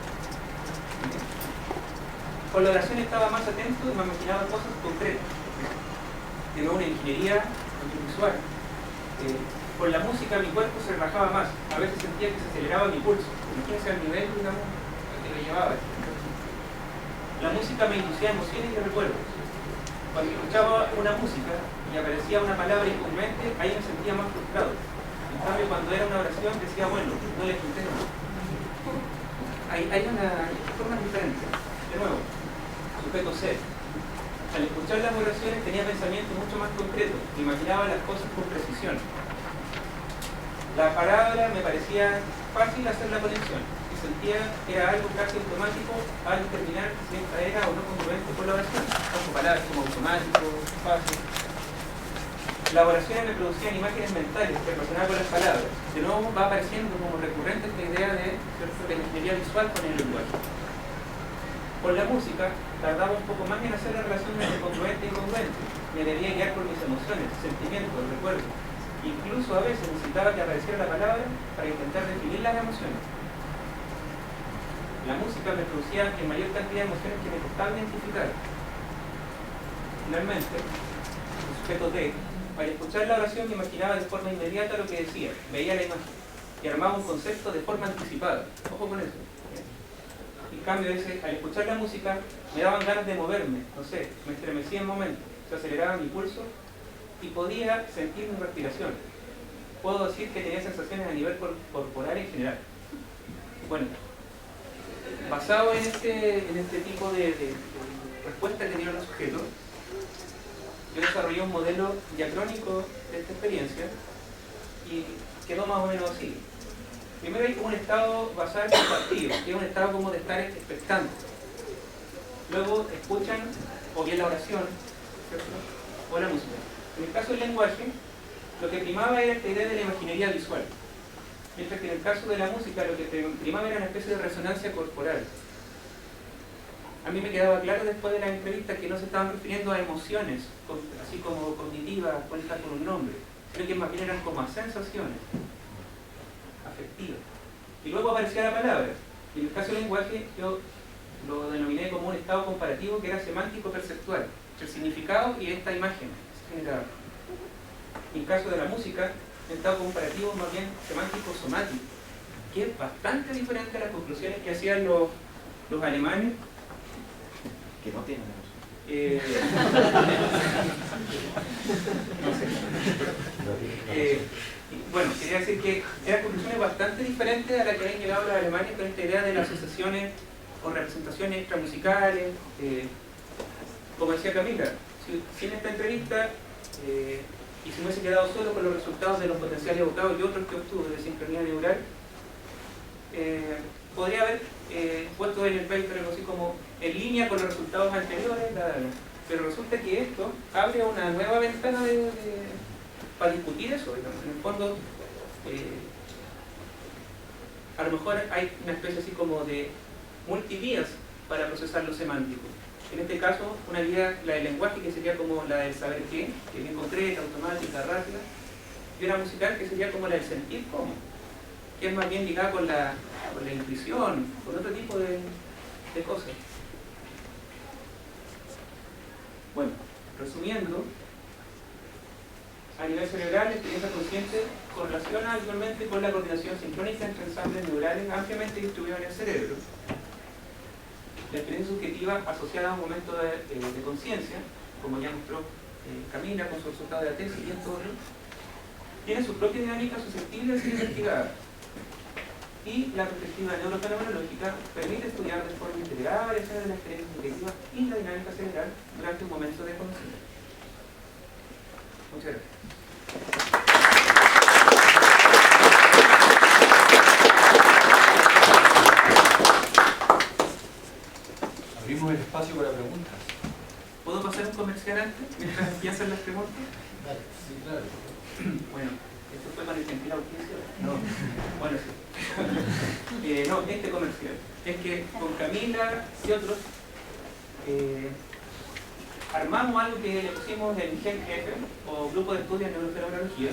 Con la oración estaba más atento y me imaginaba cosas concretas. De nuevo, una ingeniería audiovisual. Con la música mi cuerpo se relajaba más, a veces sentía que se aceleraba mi pulso. Imagínense al nivel, digamos, al que lo llevaba. La música me inducía emociones y recuerdos. Cuando escuchaba una música y aparecía una palabra incongruente, ahí me sentía más frustrado. En cambio, cuando era una oración, decía, bueno, no le escuché nada. Hay formas diferentes. De nuevo, sujeto C. Al escuchar las oraciones tenía pensamientos mucho más concretos, imaginaba las cosas con precisión. La palabra me parecía fácil hacer la conexión y sentía que era algo casi automático al determinar si esta era o no congruente con la oración. Con palabras como automático, fácil. Las oraciones me producían imágenes mentales relacionadas con las palabras. De nuevo va apareciendo como recurrente esta idea de la ingeniería visual con el lenguaje. Con la música tardaba un poco más en hacer la relación entre congruente e incongruente. Me debía guiar por mis emociones, sentimientos, recuerdos. Incluso a veces necesitaba que apareciera la palabra para intentar definir las emociones. la música me producía en mayor cantidad de emociones que me costaban identificar. Finalmente, el sujeto D, al escuchar la oración, me imaginaba de forma inmediata lo que decía, veía la imagen y armaba un concepto de forma anticipada. Ojo con eso. En cambio, al escuchar la música, me daban ganas de moverme, no sé, me estremecía en momentos, se aceleraba mi pulso y podía sentir mi respiración. Puedo decir que tenía sensaciones a nivel corporal en general. Bueno, basado en este tipo de respuesta que dieron los sujetos, yo desarrollé un modelo diacrónico de esta experiencia y quedó más o menos así. Primero hay como un estado basal compartido, que es un estado como de estar expectante. Luego escuchan o bien la oración, ¿cierto? O la música. En el caso del lenguaje, lo que primaba era esta idea de la imaginería visual. Mientras que en el caso de la música lo que primaba era una especie de resonancia corporal. A mí me quedaba claro después de la entrevista que no se estaban refiriendo a emociones, así como cognitivas, puestas por un nombre, sino que más bien eran como a sensaciones afectivas. Y luego aparecía la palabra. Y en el caso del lenguaje yo lo denominé como un estado comparativo que era semántico-perceptual, entre el significado y esta imagen que se generaba. En el caso de la música, el estado comparativo más bien semántico-somático, que es bastante diferente a las conclusiones que hacían los alemanes, Que no tienen no sé. Bueno, quería decir que eran conclusiones bastante diferentes a las que habían llegado los alemanes con esta idea de las asociaciones o representaciones extramusicales. Como decía Camila, sin esta entrevista y si me hubiese quedado solo con los resultados de los potenciales evocados y otros que obtuve de sincronía neural, podría haber puesto en el paper algo así como en línea con los resultados anteriores, pero resulta que esto abre una nueva ventana para discutir eso, digamos. En el fondo, a lo mejor hay una especie así como de multivías para procesar lo semántico. En este caso, una vía, la del lenguaje, que sería como la del saber qué, que es bien concreta, automática, rápida, y una musical que sería como la del sentir cómo, que es más bien ligada con la intuición, con otro tipo de cosas. Bueno, resumiendo, a nivel cerebral, la experiencia consciente correlaciona habitualmente con la coordinación sincrónica entre ensambles neurales ampliamente distribuidos en el cerebro. La experiencia subjetiva asociada a un momento de conciencia, como ya mostró Camila con su resultado de la tesis y esto, tiene su propia dinámica susceptible de ser investigada. Y la perspectiva neurofenomenológica permite estudiar de forma integrada variaciones de la experiencia subjetiva y la dinámica cerebral durante un momento de conciencia. Muchas gracias. Abrimos el espacio para preguntas. ¿Puedo pasar un comercial antes, mientras empiezan las preguntas? Sí, claro. Bueno, esto fue para el gentil auspicio. No. Bueno, sí. No, este comercial. Es que con Camila y otros armamos algo que le pusimos el GEN-F, o Grupo de Estudios en Neurofenomenología.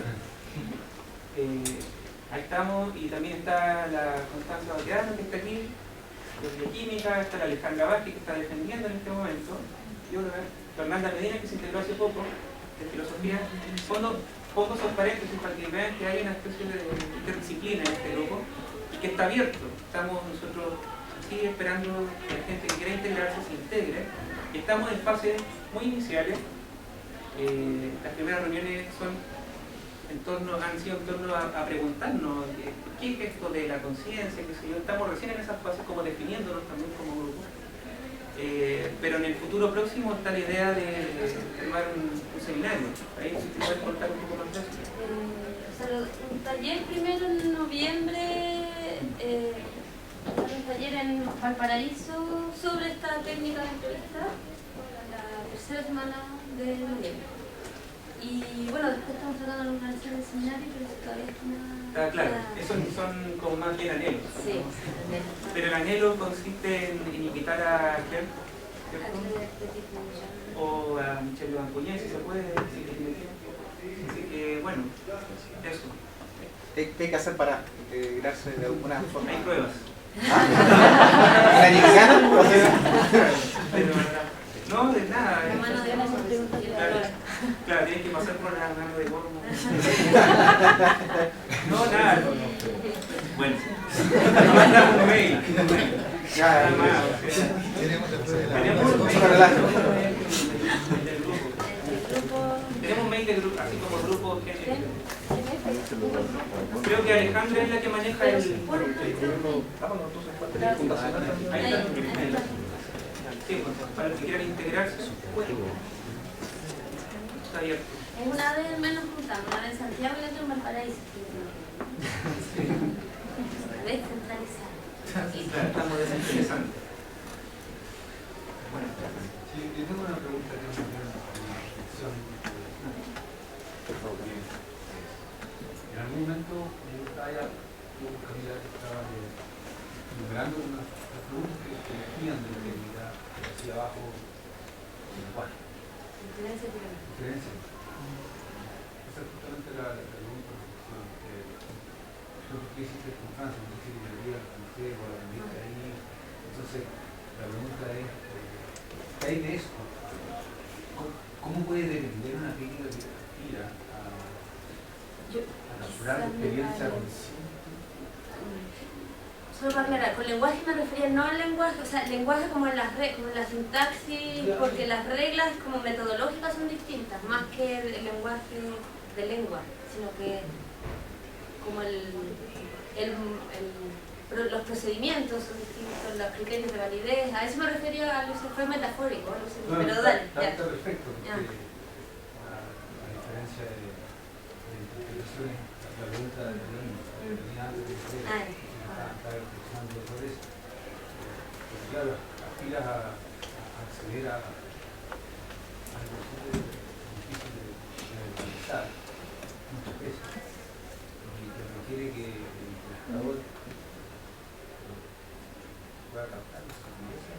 Ahí estamos, y también está la Constanza Bateano, que está aquí, de Química, está la Alejandra Vázquez, que está defendiendo en este momento, y otra, Fernanda Medina, que se integró hace poco, de Filosofía. Pongo esos paréntesis para que vean que hay una especie de interdisciplina en este grupo, y que está abierto. Estamos nosotros aquí esperando que la gente que quiera integrarse se integre. Y estamos en fases muy iniciales. Las primeras reuniones han sido en torno a preguntarnos qué es esto de la conciencia, qué sé yo. Estamos recién en esas fases como definiéndonos también como grupo. Pero en el futuro próximo está la idea de formar un seminario. Ahí si te puedes contar un poco más de eso. Un taller primero en noviembre, un taller en Valparaíso sobre esta técnica de entrevista, la tercera semana de noviembre. Y bueno, después estamos tratando de organizar el seminario, pero todavía está claro, esos son como más bien anhelos. Sí, ¿no? Pero el anhelo consiste en invitar a Ger, o a Michelle Bancuñé, si se puede. Así que bueno, eso. ¿Qué hay que hacer para integrarse de alguna forma? Hay pruebas. ¿La Nixiana? O sea, Pero, no, de nada. La mano de Dios siempre pregunta que Claro, la claro, tienes que pasar por la mano de Gormo. No, nada. Bueno, nos mandamos un mail. ya, Nada más, o sea, tenemos un mail relajo. del grupo. grupo. Tenemos un mail de grupo, así como grupo que creo que Alejandra es la que maneja el. Ahí está. Sí, pues, para los que quieran integrarse. Está abierto. Es una vez menos juntando, una vez en Santiago y otra en Valparaíso. Descentralizado. Claro, estamos desinteresando. Bueno, Sí, yo tengo una pregunta que es una reflexión. En algún momento yo estaba ya, un candidato que estaba enumerando unas preguntas que elegían de la dignidad hacia abajo el lenguaje. Diferencia diferente. Diferencia. Esa es justamente la pregunta. Yo qué hiciste con Francia, no sé si la vida la conocés o la aprendiste ahí. Entonces, la pregunta es, ¿qué hay de eso? ¿Cómo puede depender una técnica que aspira a capturar la experiencia consciente? Solo para aclarar, con lenguaje me refería no al lenguaje, o sea, el lenguaje como en como en la sintaxis, porque las reglas como metodológicas son distintas, más que el lenguaje de lengua, sino que como los procedimientos son distintos, los criterios de validez, a eso me refería, a eso fue metafórico, no sé, pero dale, ya. Está perfecto, porque Ya. a diferencia de interpretaciones, la pregunta de la lengua, venía antes de que está reflexionando sobre eso. Porque claro, aspiras a acceder a algo súper difícil de verbalizar muchas veces. Y te requiere que el espectador pueda captar esa belleza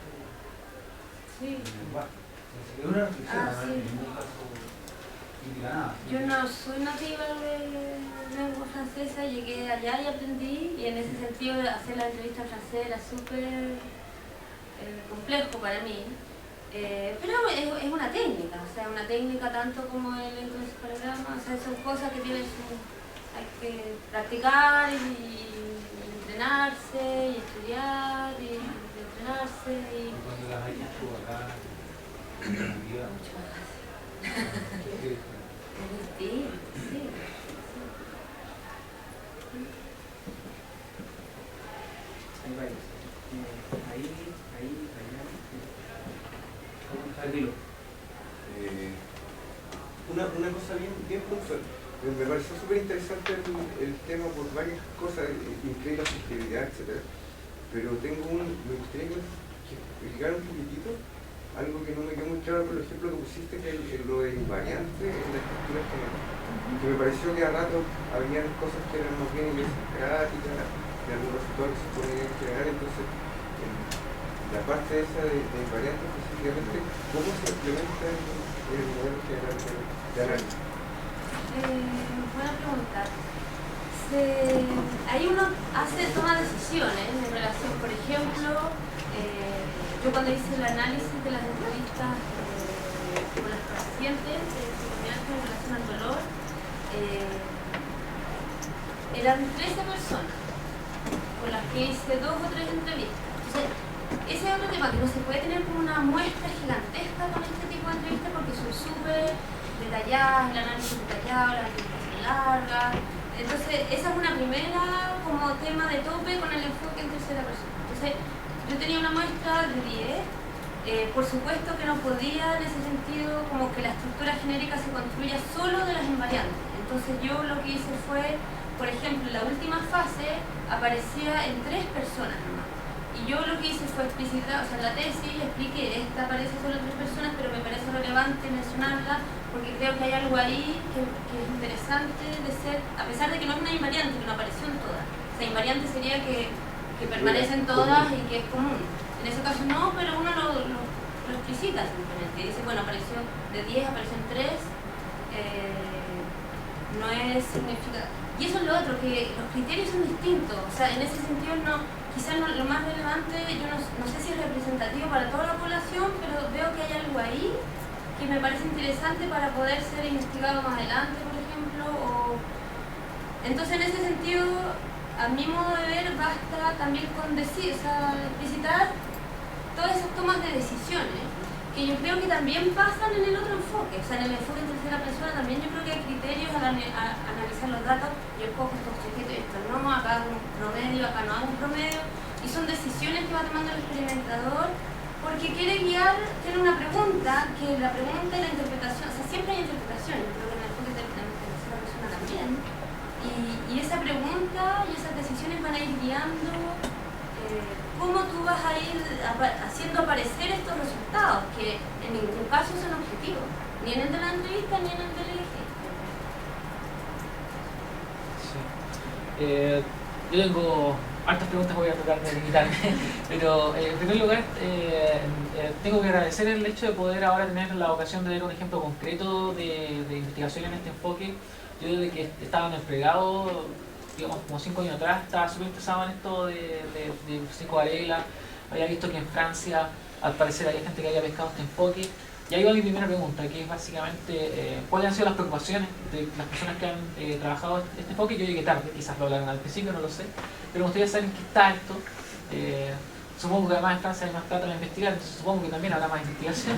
Sí. del lenguaje. Entonces, es una reflexión, Ah, ¿no? sí. En ningún caso indica nada. Yo no soy nativa de lengua francesa, llegué allá y aprendí, y en ese sentido hacer la entrevista en francés era súper complejo para mí. Pero es una técnica, o sea, una técnica tanto como el encefalograma, o sea, son cosas que hay que practicar y entrenarse y estudiar y entrenarse y Cuando las hay hecho acá, en la vida, mucho más. que- Sí, sí. hay varios. Ahí, allá. Tranquilo. Una cosa bien puntual. Me pareció súper interesante el tema por varias cosas, incluir la subjetividad, etc. Pero me gustaría que explicara un poquitito algo que no me quedó muy claro, por ejemplo, que pusiste que lo de invariante en la estructura general. Que me pareció que a rato habían cosas que eran más bien idiosincráticas, de algún resultado que se podían generar. Entonces, la parte esa de invariante específicamente, ¿cómo se implementa en el modelo general de análisis? Buena pregunta. Ahí uno toma decisiones en relación, por ejemplo, yo cuando hice el análisis de las entrevistas con las pacientes en relación al dolor, eran 13 personas con las que hice 2 o 3 entrevistas. Entonces, ese es otro tema, que no se puede tener como una muestra gigantesca con este tipo de entrevistas porque son súper detalladas, el análisis detallado, las entrevistas son largas. Entonces, esa es una primera como tema de tope con el enfoque en tercera persona. Entonces, yo tenía una muestra de 10. Por supuesto que no podía en ese sentido como que la estructura genérica se construya solo de las invariantes. Entonces yo lo que hice fue, por ejemplo, en la última fase aparecía en 3 personas nomás. Y yo lo que hice fue explicitar, o sea, en la tesis expliqué, esta aparece solo en 3 personas, pero me parece relevante mencionarla porque creo que hay algo ahí que es interesante de ser, a pesar de que no es una invariante, que no apareció en todas. O sea, invariante sería que permanecen todas y que es común. En ese caso no, pero uno lo explicita simplemente. Dice, bueno, apareció de 10, apareció en 3, no es significativo. Y eso es lo otro, que los criterios son distintos. O sea, en ese sentido, quizás lo más relevante, yo no sé si es representativo para toda la población, pero veo que hay algo ahí que me parece interesante para poder ser investigado más adelante, por ejemplo. Entonces, en ese sentido, a mi modo de ver, basta también con explicitar todas esas tomas de decisiones, que yo creo que también pasan en el otro enfoque. O sea, en el enfoque en tercera persona también yo creo que hay criterios al analizar los datos. Yo escojo estos sujetos y estos no, acá hago un promedio, acá no hago un promedio, y son decisiones que va tomando el experimentador porque quiere guiar, tiene una pregunta, que la pregunta y la interpretación, o sea, siempre hay interpretación, yo creo que en el enfoque de tercera persona también, y esa pregunta y esas decisiones van a ir guiando cómo tú vas a ir haciendo aparecer estos resultados, que en ningún caso son objetivos, ni en el de la entrevista ni en el del eje. Sí. Yo tengo hartas preguntas, voy a tratar de limitarme, pero en primer lugar tengo que agradecer el hecho de poder ahora tener la ocasión de ver un ejemplo concreto de investigación en este enfoque. Yo desde que estaba en el pregrado, digamos como 5 años atrás, estaba súper interesado en esto de psicoarela. Había visto que en Francia al parecer había gente que había pescado este enfoque. Y ahí va mi primera pregunta, que es básicamente cuáles han sido las preocupaciones de las personas que han trabajado este enfoque. Yo llegué tarde, quizás lo hablaron al principio, no lo sé, pero me gustaría saber en qué está esto. Supongo que además en Francia hay más plata para investigar, entonces supongo que también habrá más investigación.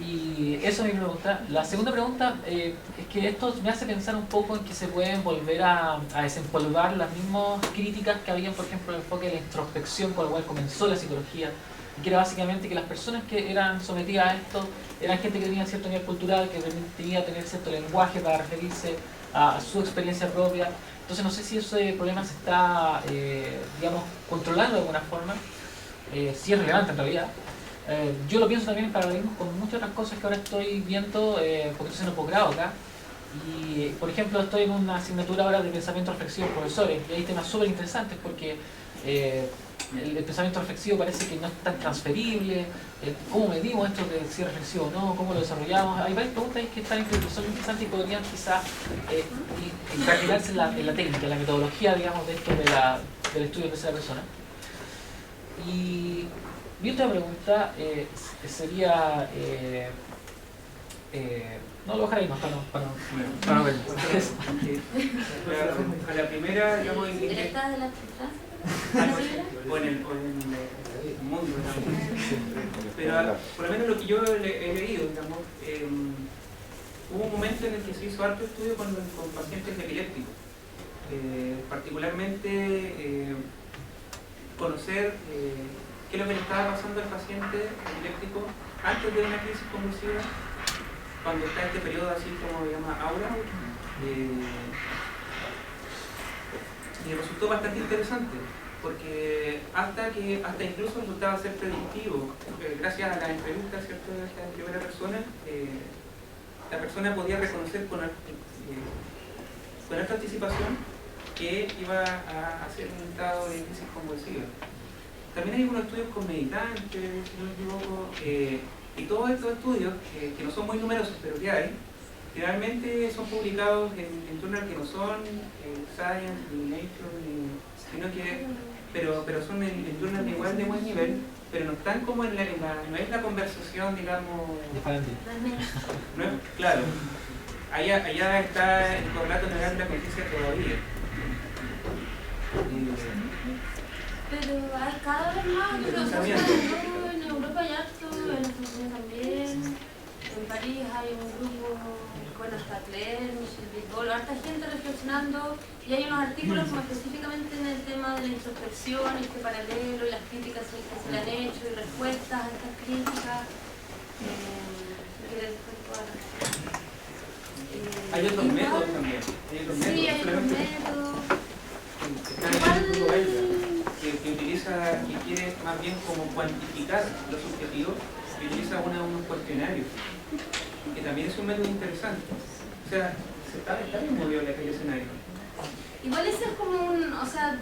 Y eso es mi pregunta. La segunda pregunta es que esto me hace pensar un poco en que se pueden volver a desempolvar las mismas críticas que habían, por ejemplo, el enfoque de la introspección con el cual comenzó la psicología, y que era básicamente que las personas que eran sometidas a esto eran gente que tenía cierto nivel cultural, que tenía tener cierto lenguaje para referirse a su experiencia propia. Entonces no sé si ese problema se está, digamos, controlando de alguna forma, si es relevante en realidad. Yo lo pienso también en paralelismo con muchas otras cosas que ahora estoy viendo, porque estoy haciendo posgrado acá. Y, por ejemplo, estoy en una asignatura ahora de pensamiento reflexivo de profesores, y hay temas súper interesantes porque el pensamiento reflexivo parece que no es tan transferible. ¿Cómo medimos esto de si es reflexivo o no? ¿Cómo lo desarrollamos? Hay varias preguntas ahí que son interesantes y podrían quizás encarrilarse en la técnica, en la metodología, digamos, de esto del estudio de tercera persona. Y mi otra pregunta sería... no lo dejaré más para no ver. A la primera, digamos, ¿El estado de la o en el mundo, digamos. Pero por lo menos lo que yo he leído, digamos, hubo un momento en el que se hizo harto estudio con pacientes epilépticos. Particularmente conocer qué es lo que le estaba pasando al paciente epiléptico antes de una crisis convulsiva, cuando está este periodo así como se llama aura, y resultó bastante interesante, porque hasta incluso resultaba ser predictivo, gracias a las entrevistas, ¿cierto?, de esta primera persona, la persona podía reconocer con esta anticipación que iba a hacer un estado de crisis convulsiva. También hay unos estudios con meditantes, si no me equivoco, y todos estos estudios, que no son muy numerosos, pero que hay, generalmente son publicados en journals que no son Science, ni Nature, sino que, pero son en journals de igual de buen nivel, pero no están como no es la conversación, digamos, no es, claro, allá está el correlato neural de la conciencia todavía. Pero hay cada vez más, en Europa hay harto, en Estados Unidos también, en París hay un grupo, bueno, está Claire, Michel Bicol, harta gente reflexionando, y hay unos artículos como específicamente en el tema de la introspección, este paralelo y las críticas que se le han hecho y respuestas a estas críticas. Hay otros métodos también. Sí, hay otros métodos. Que quiere más bien como cuantificar los objetivos, y utiliza unos cuestionarios, que también es un método interesante. O sea, está bien muy bien aquel escenario. Igual ese es como o sea,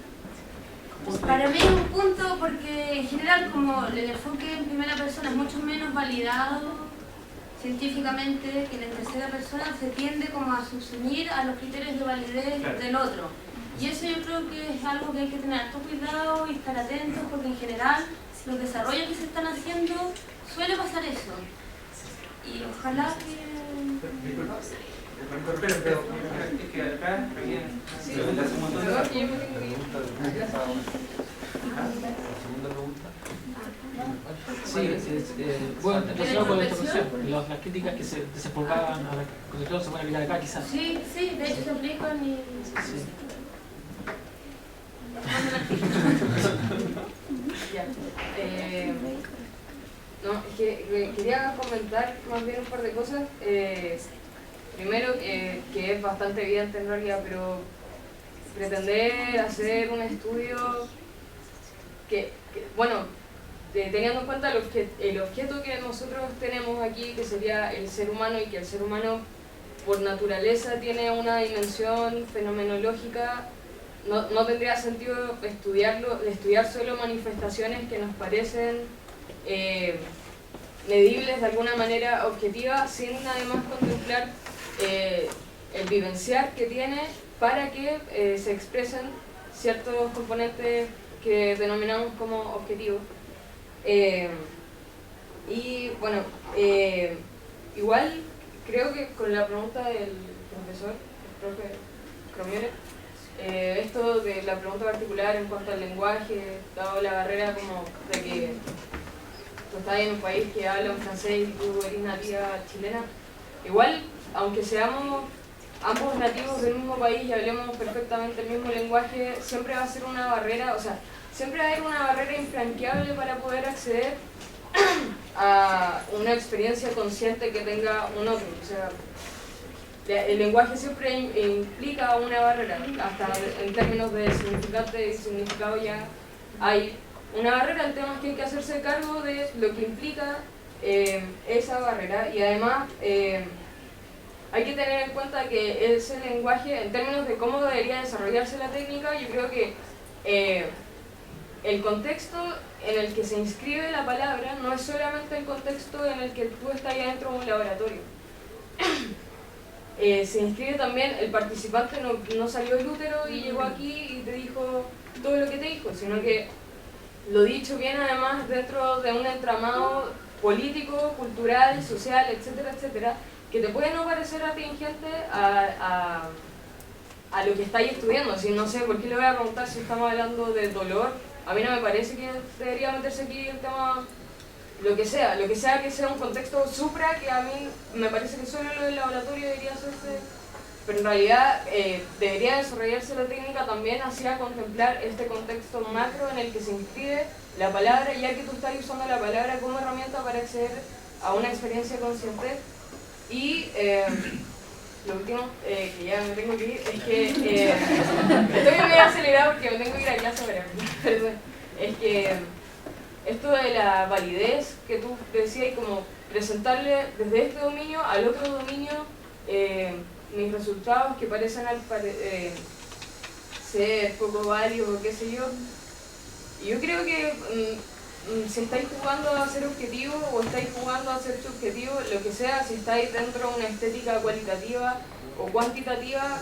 para mí es un punto porque en general como el enfoque en primera persona es mucho menos validado, científicamente que en tercera persona se tiende como a subsumir a los criterios de validez del otro. Y eso yo creo que es algo que hay que tener harto cuidado y estar atentos, porque en general los desarrollos que se están haciendo suele pasar eso. Y ojalá que... Disculpa, pero es que acá alguien hace un montón de rato. Segunda pregunta. Sí, bueno, relacionado con la introducción, las críticas que se desempolvaban a la Constitución se pueden aplicar acá quizás. Sí, de hecho se aplican y... Sí. Ya. No, es que quería comentar más bien un par de cosas. Primero, que es bastante evidente en realidad, pero pretender hacer un estudio bueno, teniendo en cuenta el objeto que nosotros tenemos aquí, que sería el ser humano, y que el ser humano por naturaleza tiene una dimensión fenomenológica, no tendría sentido estudiar solo manifestaciones que nos parecen medibles de alguna manera objetiva, sin además contemplar el vivenciar que tiene para que se expresen ciertos componentes que denominamos como objetivos. Y bueno, igual creo que con la pregunta del profesor, el profe Cromieres, esto de la pregunta particular en cuanto al lenguaje, dado la barrera como de que tú estás en un país que habla un francés y tú eres nativa chilena, igual, aunque seamos ambos nativos del mismo país y hablemos perfectamente el mismo lenguaje, siempre va a ser una barrera, o sea, siempre va a haber una barrera infranqueable para poder acceder a una experiencia consciente que tenga un otro. O sea, el lenguaje siempre implica una barrera, hasta en términos de significante y significado ya hay una barrera. El tema es que hay que hacerse cargo de lo que implica esa barrera, y además hay que tener en cuenta que ese lenguaje, en términos de cómo debería desarrollarse la técnica, yo creo que el contexto en el que se inscribe la palabra no es solamente el contexto en el que tú estás ahí dentro de un laboratorio. Se inscribe también, el participante no salió del útero y llegó aquí y te dijo todo lo que te dijo, sino que lo dicho viene además dentro de un entramado político, cultural, social, etcétera, etcétera, que te puede no parecer atingente a lo que estáis estudiando. Si no sé, ¿por qué le voy a preguntar si estamos hablando de dolor? A mí no me parece que debería meterse aquí el tema, lo que sea que sea un contexto supra, que a mí me parece que solo lo del laboratorio debería hacerse, pero en realidad debería desarrollarse la técnica también hacia contemplar este contexto macro en el que se inscribe la palabra, ya que tú estás usando la palabra como herramienta para acceder a una experiencia consciente. Y lo último, que ya me tengo que ir, es que estoy muy acelerado porque me tengo que ir a clase, perdón. Es que esto de la validez que tú decías, y como presentarle desde este dominio al otro dominio mis resultados que parecen ser poco válidos o qué sé yo. Y yo creo que si estáis jugando a ser objetivo o estáis jugando a ser subjetivo, lo que sea, si estáis dentro de una estética cualitativa o cuantitativa,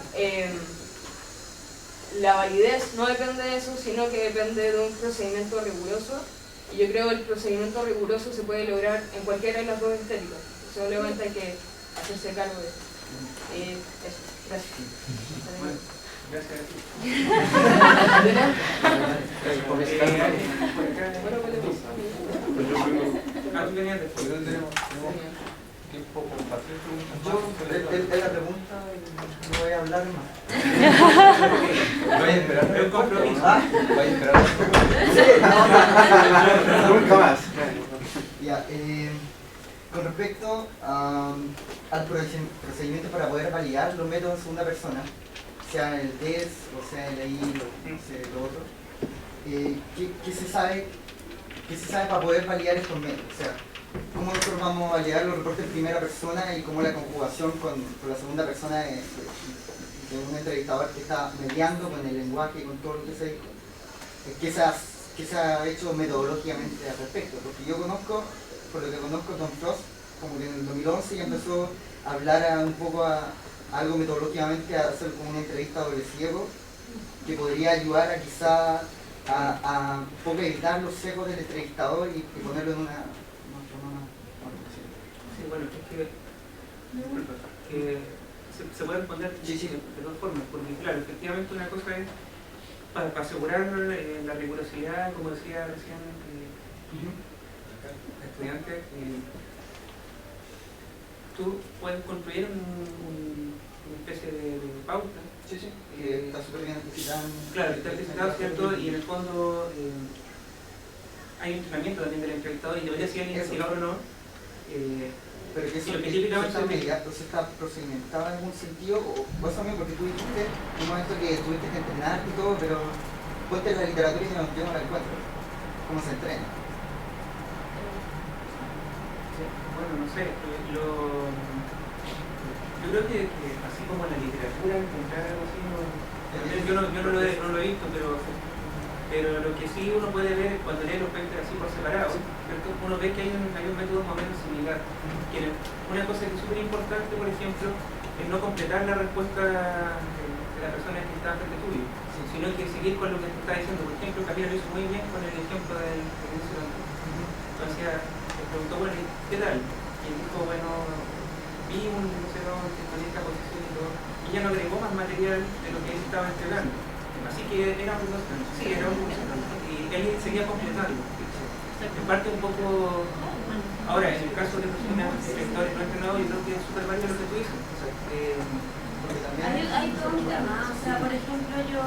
la validez no depende de eso, sino que depende de un procedimiento riguroso. Y yo creo que el procedimiento riguroso se puede lograr en cualquiera de las dos estéticas. Solamente hay que hacerse cargo de eso. Eso, gracias. Bueno, gracias. Tú tenías después. Tenemos tiempo para hacer preguntas. Yo, es la pregunta y no voy a hablar más. Voy a esperar. Es un compromiso. Voy a esperar. Sí, nunca más. Ya, con respecto al procedimiento para poder validar los métodos en segunda persona, sea el DES o sea el AI o no sé, lo otro, ¿qué se sabe para poder validar estos métodos? O sea, ¿cómo nosotros vamos a validar los reportes en primera persona y cómo la conjugación con la segunda persona de un entrevistador que está mediando con el lenguaje y con todo lo que se dijo? ¿Qué se ha hecho metodológicamente al respecto? Porque yo conozco, por lo que conozco, Tom Frost como que en el 2011 ya empezó a hablar un poco a algo metodológicamente, a hacer como una entrevista a doble ciego, que podría ayudar a quizá a un poco evitar los sesgos del entrevistador y ponerlo en una forma más profesional. Sí, bueno, es que se puede responder de dos formas, porque claro, efectivamente una cosa es para asegurar la rigurosidad, como decía recién la estudiante, tú puedes construir una especie de pauta. Que está súper bien especificado. Claro, que está especificado, ¿cierto? Y en el fondo hay un entrenamiento también del entrevistador y debería ser investigado o no. Pero que eso lo que típicamente entonces está procedimentado en algún sentido, o vos también, porque tú dijiste en un momento que tuviste que entrenarte y todo, pero ponte la literatura y yo no la encuentro. ¿Cómo se entrena? Bueno, no sé, yo creo que así como en la literatura encontrar algo así, yo no lo he visto, pero lo que sí uno puede ver cuando lee los papers así por separado, ¿cierto? Uno ve que hay un método más o menos similar. Una cosa que es súper importante, por ejemplo, es no completar la respuesta de la persona que está frente tuyo, sino que seguir con lo que te está diciendo. Por ejemplo, Camila lo hizo muy bien con el ejemplo del incidente. Entonces, le preguntó, bueno, ¿qué tal? Y él dijo, bueno, vi un rinoceronte con esta posición y todo, y ya no agregó más material de lo que él estaba entregando. Así que era un rinoceronte, sí, era un rinoceronte, y él seguía completando. En parte un poco. Ahora, en el caso de personas, sectores no entrenados, yo creo que es súper válido lo que tú dices. Hay todo un tema, o sea, por ejemplo, yo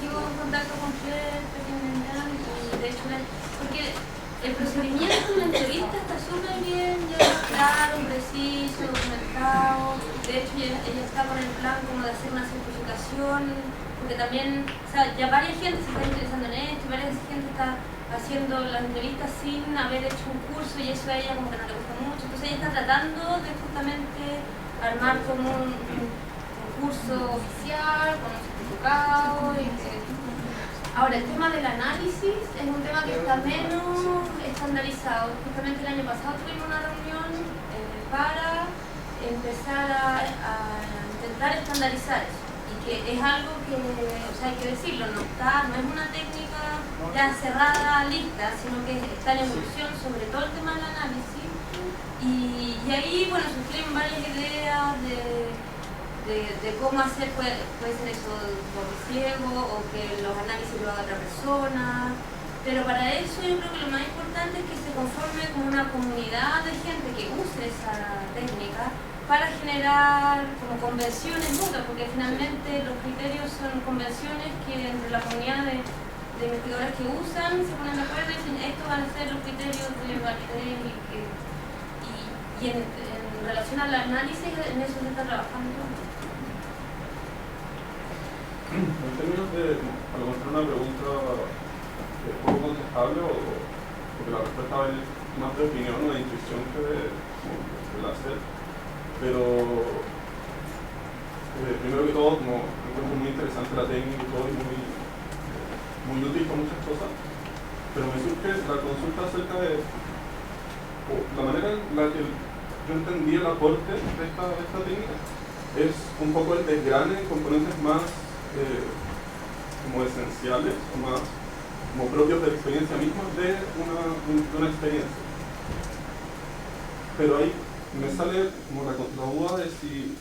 sigo en contacto con Fred, y de hecho, porque el procedimiento de la entrevista está súper bien, ya claro, preciso, documentado. De hecho, ella está con el plan como de hacer una certificación, porque también, o sea, ya varias gente se está interesando en esto, y varias gente está haciendo las entrevistas sin haber hecho un curso, y eso a ella como que no le gusta mucho. Entonces ella está tratando de justamente armar como un curso oficial, con un certificado. Ahora, el tema del análisis es un tema que está menos estandarizado. Justamente el año pasado tuvimos una reunión para empezar a intentar estandarizar eso. Y que es algo que, o sea, hay que decirlo, no es una técnica ya cerrada, lista, sino que está en evolución sobre todo el tema del análisis. Y ahí, bueno, surgieron varias ideas de cómo hacer, puede ser eso por ciego o que los análisis lo haga otra persona, pero para eso yo creo que lo más importante es que se conforme como una comunidad de gente que use esa técnica para generar como convenciones mutuas, porque finalmente los criterios son convenciones que entre la comunidad de investigadores que usan se ponen de acuerdo y dicen estos van a ser los criterios de validez y en relación al análisis en eso se está trabajando. En términos de, a lo mejor una pregunta poco contestable porque la respuesta es más de opinión o de intuición que de hacer, pero primero que todo como encuentro muy interesante la técnica y todo y muy útil para muchas cosas, pero me surge la consulta acerca de la manera en la que yo entendí el aporte de esta técnica es un poco el desgrane en componentes más como esenciales o más como propios de la experiencia misma de una experiencia. Pero ahí me sale como la duda de si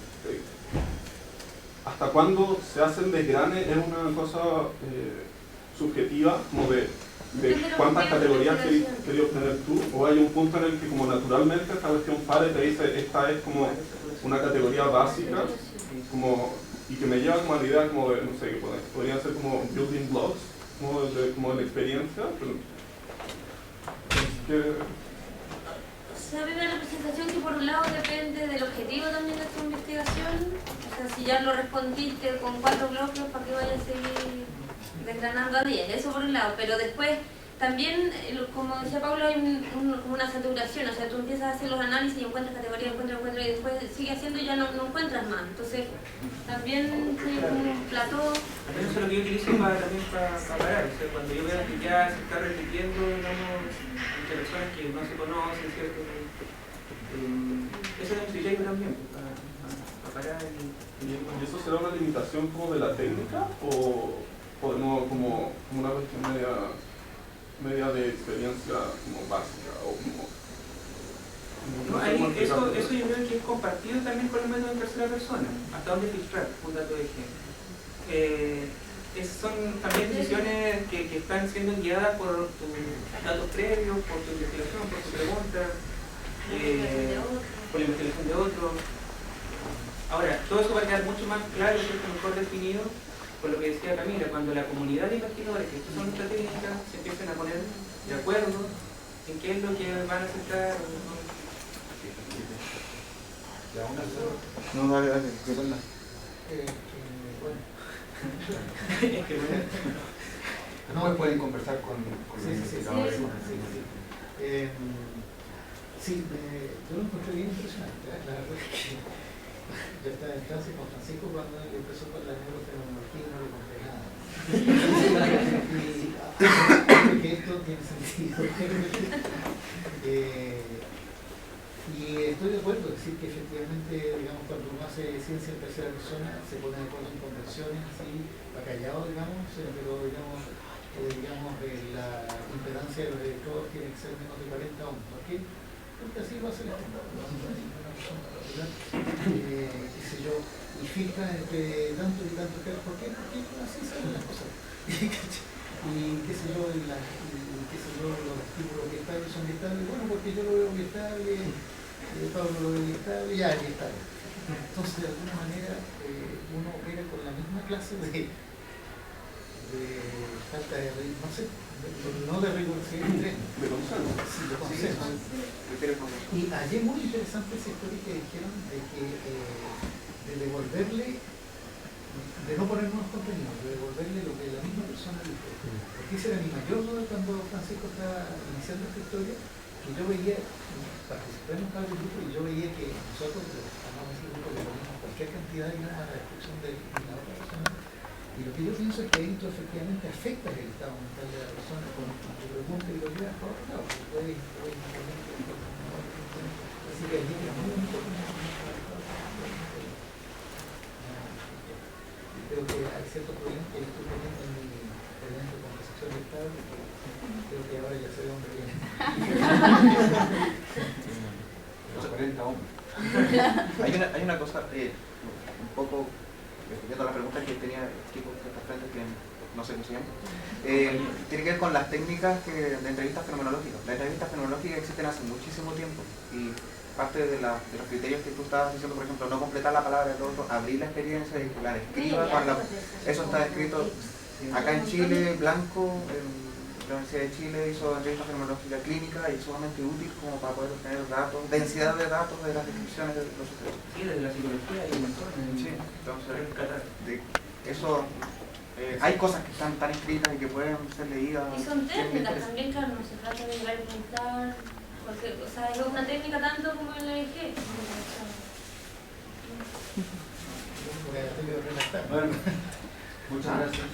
hasta cuándo se hace el desgrane es una cosa subjetiva, como de cuántas categorías querías obtener tú, o hay un punto en el que como naturalmente esta cuestión para y te dice esta es como una categoría básica, como, y que me lleva como a la idea como de, no sé, que podrían ser como building blocks, como de la experiencia, pero es que... O sea, hay una representación que por un lado depende del objetivo también de tu investigación, o sea, si ya lo respondiste con 4 bloques, ¿para qué vayas a seguir desgranando a 10? Eso por un lado, pero después también, como decía Pablo, hay una saturación, o sea, tú empiezas a hacer los análisis y encuentras categoría, encuentras y después sigues haciendo y ya no encuentras más. Entonces, también hay un plató. Eso es lo que yo utilizo también para parar, o sea, cuando yo veo que ya se está repitiendo, digamos, entre personas que no se conocen, ¿cierto? Eso es un criterio también, para parar ¿Y eso será una limitación como de la técnica o de nuevo como una cuestión media de experiencia como básica o como... No, ahí, eso yo creo que es compartido también con los métodos en tercera persona, hasta dónde filtrar un dato de ejemplo. Son también decisiones que están siendo guiadas por tus datos previos, por tu investigación, por tu pregunta, por la investigación de otros. Ahora, todo eso va a quedar mucho más claro y mejor definido por lo que decía Camila, cuando la comunidad de investigadores que estos son nuestras técnicas se empiecen a poner de acuerdo en qué es lo que van a aceptar. No, dale, ¿qué tal? No, pueden conversar con los investigadores. Sí, yo lo encontré bien impresionante. La verdad es que yo estaba en clase con Francisco cuando él empezó con la neurofenomenología y no le compré nada. Y que esto tiene sentido. Y estoy de acuerdo en decir que efectivamente, digamos, cuando uno hace ciencia en tercera persona, se pone de acuerdo en convenciones así, va callado, digamos, pero digamos, la impedancia de los electrodos tiene que ser menos de 40 ohms. ¿Por qué? Porque así lo hace la qué sé yo, y filtra entre tanto y tanto. ¿Por qué? Porque así salen las cosas. Y qué sé yo, los estímulos biestables son biestables, bueno, porque yo lo veo biestable, Pablo lo ve biestable, ya es biestable. Entonces, de alguna manera, uno opera con la misma clase de falta de, no sé, no de rigurosidad extrema, de consenso. Sí, de consenso. Y allí es muy interesante esa historia que dijeron de devolverle, de no poner nuevos contenidos, de devolverle lo que la misma persona dijo. Porque ese era mi mayor duda cuando Francisco estaba iniciando esta historia, que yo veía, participé en un par de grupos y yo veía que nosotros, armamos ese grupo, le poníamos cualquier cantidad de a la descripción de la otra persona. Y lo que yo pienso es que esto efectivamente afecta el estado mental de la persona con tu pregunta y lo llevas para otro lado. Así que allí era muy bonito. Creo que hay ciertos problemas que estoy teniendo en mi experimento con percepción mental, creo que ahora ya sé de dónde viene. Los 40 hombres. Hay una cosa, un poco, respondiendo a la pregunta que tenía el chico que está frente, que no sé cómo se llama, tiene que ver con las técnicas de entrevistas fenomenológicas. Las entrevistas fenomenológicas existen hace muchísimo tiempo y parte de los criterios que tú estabas diciendo, por ejemplo, no completar la palabra del otro, abrir la experiencia y que la describa. Eso está escrito acá en Chile, Blanco, en la Universidad de Chile hizo entrevista fenomenológica clínica y es sumamente útil como para poder obtener datos, densidad de datos de las descripciones de los sujetos. Sí, desde la psicología hay un montón. Sí, entonces, eso, hay cosas que están tan escritas y que pueden ser leídas. Y son técnicas también, claro, no se trata de argumentar. Porque, o sea, es una técnica tanto como en la EG. Bueno, muchas gracias.